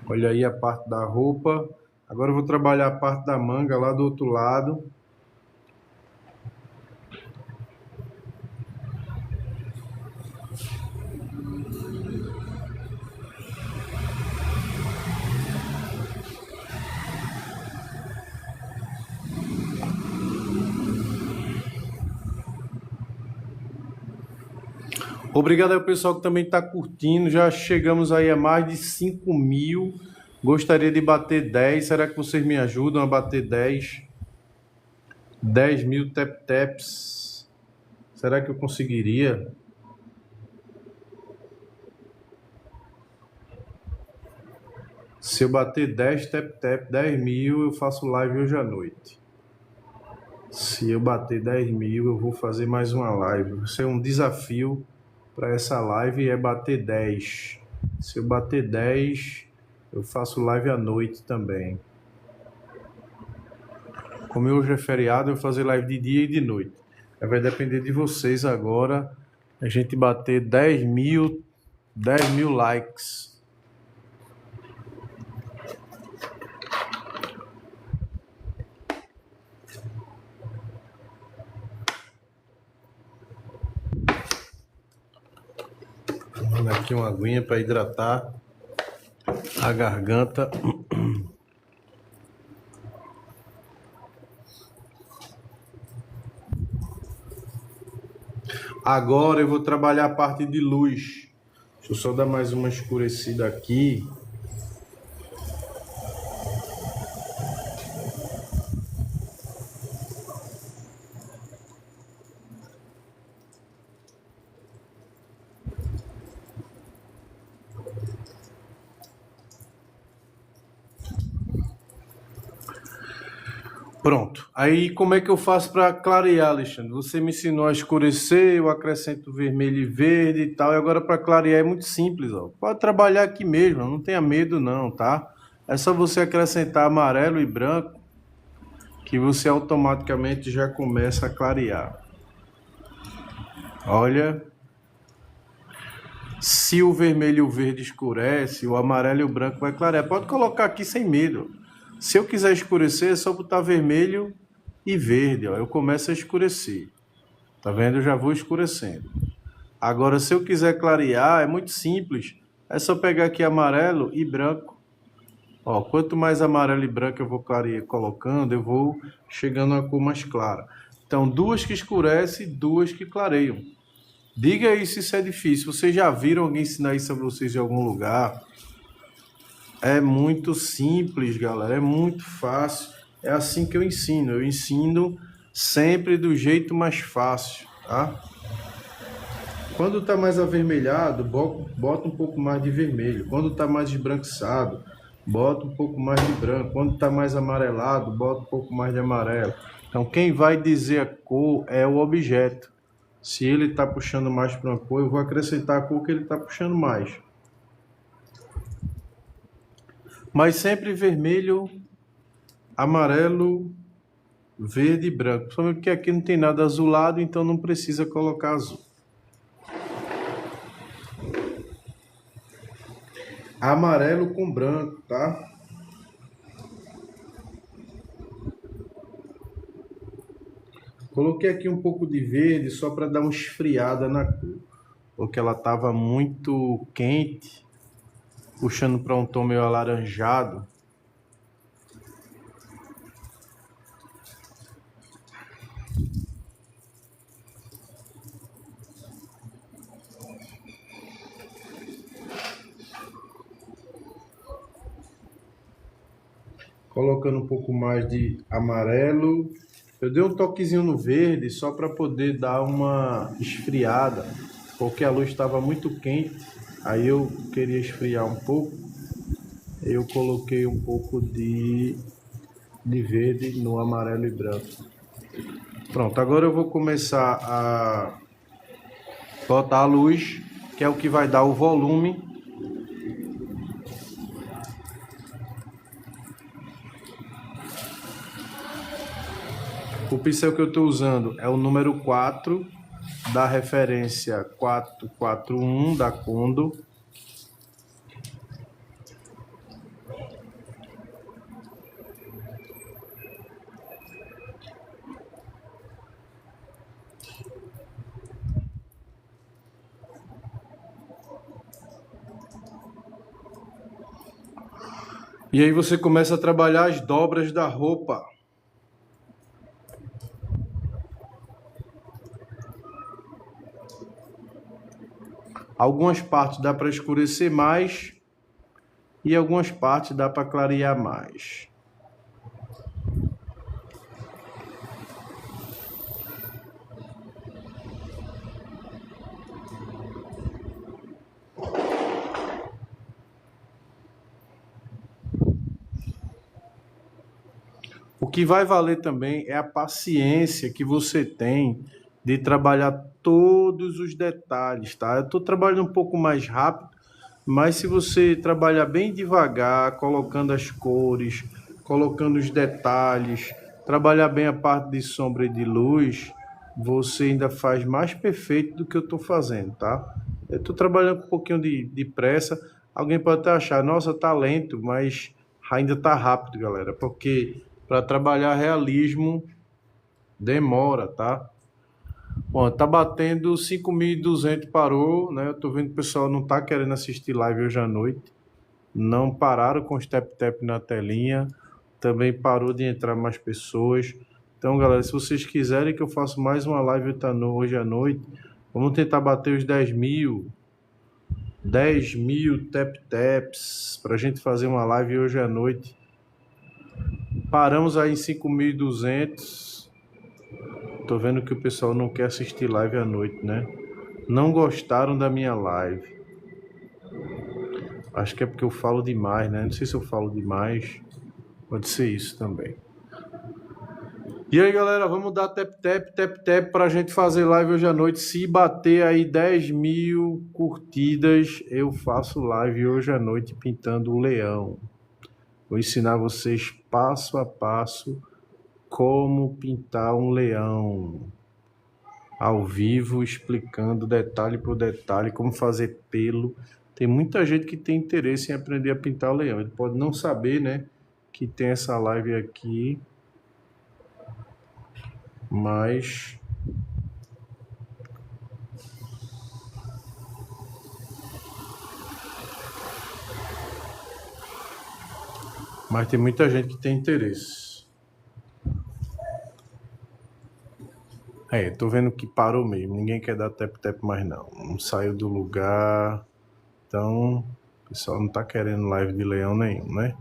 Olha aí a parte da roupa. Agora eu vou trabalhar a parte da manga lá do outro lado. Obrigado ao pessoal que também está curtindo. Já chegamos aí a mais de 5.000. Gostaria de bater 10. Será que vocês me ajudam a bater 10? 10.000 tap-taps. Será que eu conseguiria? Se eu bater 10 tap-tap, 10.000, eu faço live hoje à noite. Se eu bater 10.000, eu vou fazer mais uma live. Isso é um desafio para essa live, é bater 10. Se eu bater 10, eu faço live à noite também. Como hoje é feriado, eu vou fazer live de dia e de noite. Vai depender de vocês agora, a gente bater 10.000 likes. Vou dar aqui uma aguinha para hidratar a garganta. Agora eu vou trabalhar a parte de luz. Deixa eu só dar mais uma escurecida aqui. Pronto. Aí como é que eu faço para clarear, Alexandre? Você me ensinou a escurecer, eu acrescento vermelho e verde e tal. E agora para clarear é muito simples, ó. Pode trabalhar aqui mesmo, não tenha medo não, tá? É só você acrescentar amarelo e branco que você automaticamente já começa a clarear. Olha, se o vermelho e o verde escurece, o amarelo e o branco vai clarear. Pode colocar aqui sem medo. Se eu quiser escurecer, é só botar vermelho e verde, ó. Eu começo a escurecer. Tá vendo? Eu já vou escurecendo. Agora, se eu quiser clarear, é muito simples. É só pegar aqui amarelo e branco. Ó, quanto mais amarelo e branco eu vou colocando, eu vou chegando a uma cor mais clara. Então, duas que escurecem, duas que clareiam. Diga aí se isso é difícil. Vocês já viram alguém ensinar isso a vocês em algum lugar? É muito simples, galera. É muito fácil. É assim que eu ensino. Eu ensino sempre do jeito mais fácil, tá? Quando está mais avermelhado, bota um pouco mais de vermelho. Quando está mais esbranquiçado, bota um pouco mais de branco. Quando está mais amarelado, bota um pouco mais de amarelo. Então, quem vai dizer a cor é o objeto. Se ele está puxando mais para uma cor, eu vou acrescentar a cor que ele está puxando mais. Mas sempre vermelho, amarelo, verde e branco. Principalmente porque aqui não tem nada azulado, então não precisa colocar azul. Amarelo com branco, tá? Coloquei aqui um pouco de verde só para dar uma esfriada na cor, porque ela estava muito quente, puxando para um tom meio alaranjado. Colocando um pouco mais de amarelo. Eu dei um toquezinho no verde só para poder dar uma esfriada, porque a luz estava muito quente, aí eu queria esfriar um pouco. Eu coloquei um pouco de verde no amarelo e branco. Pronto, agora eu vou começar a botar a luz, que é o que vai dar o volume. O pincel que eu estou usando é o número 4, da referência 441 da Kondo. E aí você começa a trabalhar as dobras da roupa. Algumas partes dá para escurecer mais e algumas partes dá para clarear mais. O que vai valer também é a paciência que você tem de trabalhar todos os detalhes, tá? Eu estou trabalhando um pouco mais rápido, mas se você trabalhar bem devagar, colocando as cores, colocando os detalhes, trabalhar bem a parte de sombra e de luz, você ainda faz mais perfeito do que eu estou fazendo, tá? Eu estou trabalhando com um pouquinho de pressa. Alguém pode até achar, nossa, tá lento, mas ainda tá rápido, galera, porque para trabalhar realismo demora, tá? Bom, tá batendo 5.200, parou, né? Eu tô vendo que o pessoal não tá querendo assistir live hoje à noite. Não pararam com os tap-tap na telinha. Também parou de entrar mais pessoas. Então, galera, se vocês quiserem que eu faça mais uma live hoje à noite, vamos tentar bater os 10.000. 10.000 tap-taps pra gente fazer uma live hoje à noite. Paramos aí em 5.200. Tô vendo que o pessoal não quer assistir live à noite, né? Não gostaram da minha live. Acho que é porque eu falo demais, né? Não sei se eu falo demais. Pode ser isso também. E aí, galera, vamos dar tap pra gente fazer live hoje à noite. Se bater aí 10.000 curtidas, eu faço live hoje à noite pintando o leão. Vou ensinar vocês passo a passo como pintar um leão ao vivo, explicando detalhe por detalhe como fazer pelo. Tem muita gente que tem interesse em aprender a pintar o leão. Ele pode não saber, né, que tem essa live aqui, mas tem muita gente que tem interesse. Tô vendo que parou mesmo. Ninguém quer dar tap mais não. Não saiu do lugar. Então, o pessoal não tá querendo live de leão nenhum, né?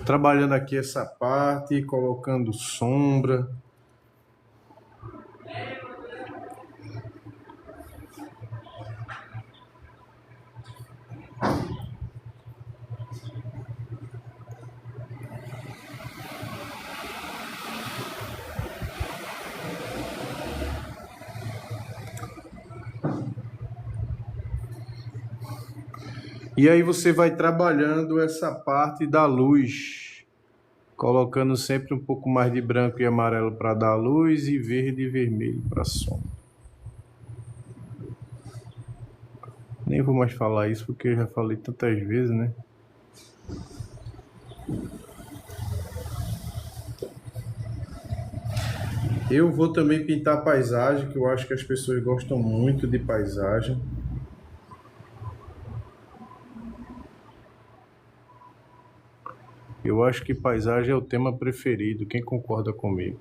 Trabalhando aqui essa parte, colocando sombra. E aí você vai trabalhando essa parte da luz, colocando sempre um pouco mais de branco e amarelo para dar luz e verde e vermelho para sombra. Nem vou mais falar isso porque eu já falei tantas vezes, né? Eu vou também pintar paisagem, que eu acho que as pessoas gostam muito de paisagem. Eu acho que paisagem é o tema preferido. Quem concorda comigo?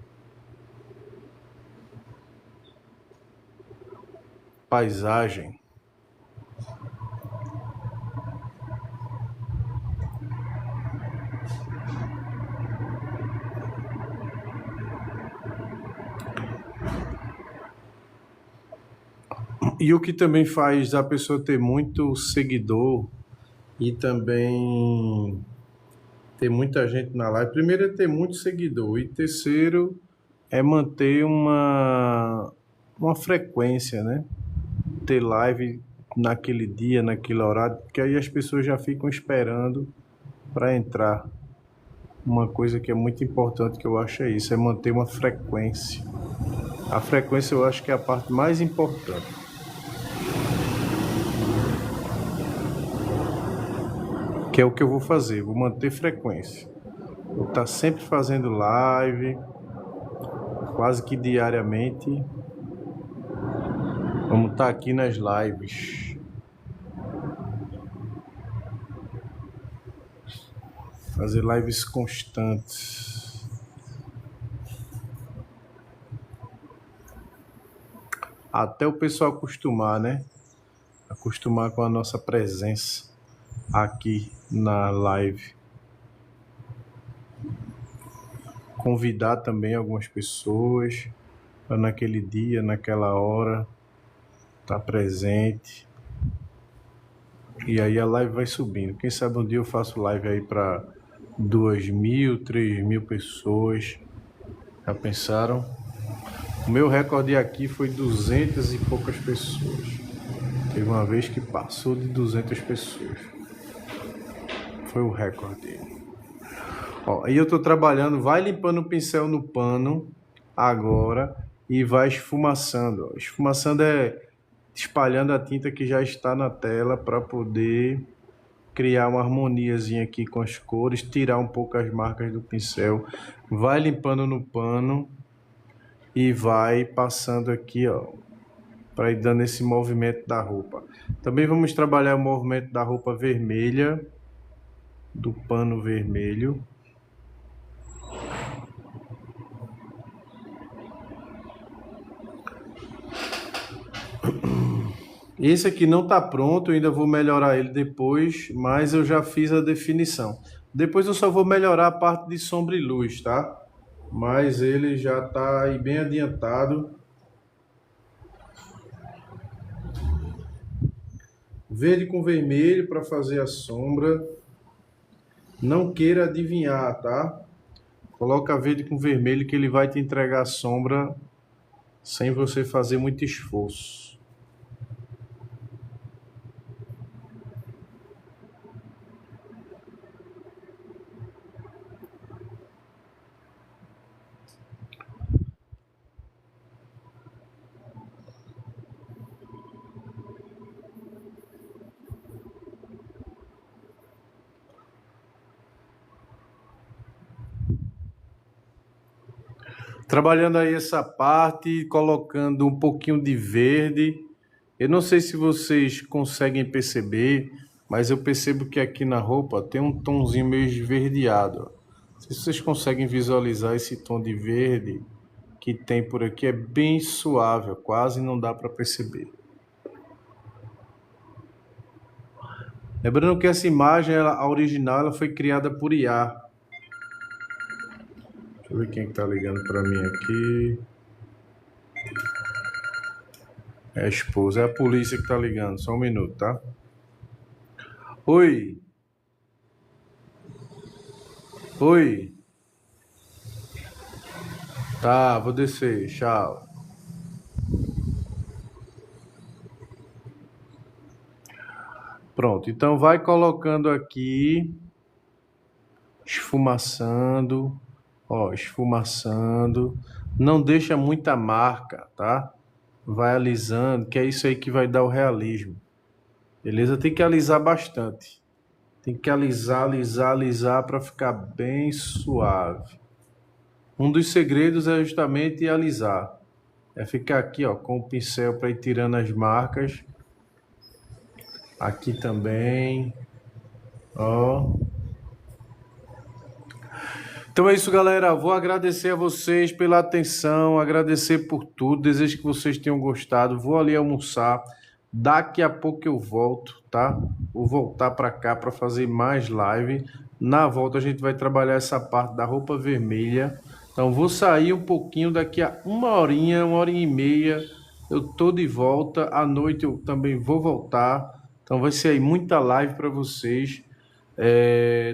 Paisagem. E o que também faz a pessoa ter muito seguidor e também ter muita gente na live. Primeiro é ter muito seguidor e terceiro é manter uma frequência, né? Ter live naquele dia, naquele horário, porque aí as pessoas já ficam esperando para entrar. Uma coisa que é muito importante que eu acho é isso, é manter uma frequência. A frequência eu acho que é a parte mais importante. Que é o que eu vou fazer, vou manter frequência. Vou estar sempre fazendo live, quase que diariamente. Vamos estar aqui nas lives. Fazer lives constantes. Até o pessoal acostumar, né? Acostumar com a nossa presença aqui na live. Convidar também algumas pessoas para naquele dia, naquela hora, estar presente. E aí a live vai subindo. Quem sabe um dia eu faço live aí para 2.000, 3.000 pessoas. Já pensaram? O meu recorde aqui foi 200 e poucas pessoas. Teve uma vez que passou de 200 pessoas. Foi o recorde. Ó, aí eu tô trabalhando, vai limpando o pincel no pano agora e vai esfumaçando. Esfumaçando é espalhando a tinta que já está na tela para poder criar uma harmoniazinha aqui com as cores, tirar um pouco as marcas do pincel. Vai limpando no pano e vai passando aqui, ó, para ir dando esse movimento da roupa. Também vamos trabalhar o movimento da roupa vermelha, do pano vermelho. Esse aqui não está pronto, eu ainda vou melhorar ele depois, mas eu já fiz a definição. Depois eu só vou melhorar a parte de sombra e luz, tá? mas ele já está aí bem adiantado. Verde com vermelho para fazer a sombra. Não queira adivinhar, tá? Coloca verde com vermelho que ele vai te entregar a sombra sem você fazer muito esforço. Trabalhando aí essa parte, colocando um pouquinho de verde. Eu não sei se vocês conseguem perceber, mas eu percebo que aqui na roupa tem um tomzinho meio esverdeado. Não sei se vocês conseguem visualizar esse tom de verde que tem por aqui, é bem suave, quase não dá para perceber. Lembrando que essa imagem, a original, ela foi criada por IA. Deixa eu ver quem está ligando para mim aqui. É a esposa, é a polícia que está ligando. Só um minuto, tá? Oi. Oi. Tá, vou descer. Tchau. Pronto, então vai colocando aqui, esfumaçando, ó, esfumaçando. Não deixa muita marca, tá? Vai alisando, que é isso aí que vai dar o realismo. Beleza? Tem que alisar bastante. Tem que alisar, alisar, alisar para ficar bem suave. Um dos segredos é justamente alisar. É ficar aqui, ó, com o pincel para ir tirando as marcas. Aqui também, ó. Então é isso, galera. Vou agradecer a vocês pela atenção, agradecer por tudo. Desejo que vocês tenham gostado. Vou ali almoçar. Daqui a pouco eu volto, tá? Vou voltar para cá para fazer mais live. Na volta a gente vai trabalhar essa parte da roupa vermelha. Então vou sair um pouquinho, daqui a uma hora e meia. Eu tô de volta. À noite eu também vou voltar. Então vai ser aí muita live para vocês.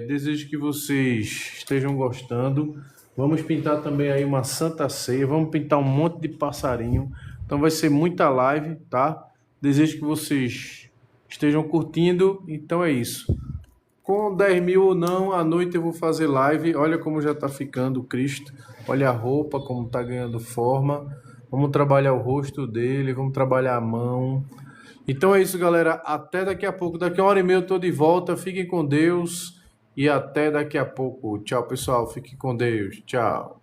Desejo que vocês estejam gostando. Vamos pintar também aí uma Santa Ceia. Vamos pintar um monte de passarinho. Então vai ser muita live, tá? Desejo que vocês estejam curtindo. Então é isso. Com 10 mil ou não, à noite eu vou fazer live. Olha como já tá ficando o Cristo. Olha a roupa, como tá ganhando forma. Vamos trabalhar o rosto dele. Vamos trabalhar a mão. Então é isso, galera. Até daqui a pouco. Daqui a uma hora e meia eu tô de volta. Fiquem com Deus. E até daqui a pouco. Tchau, pessoal. Fiquem com Deus. Tchau.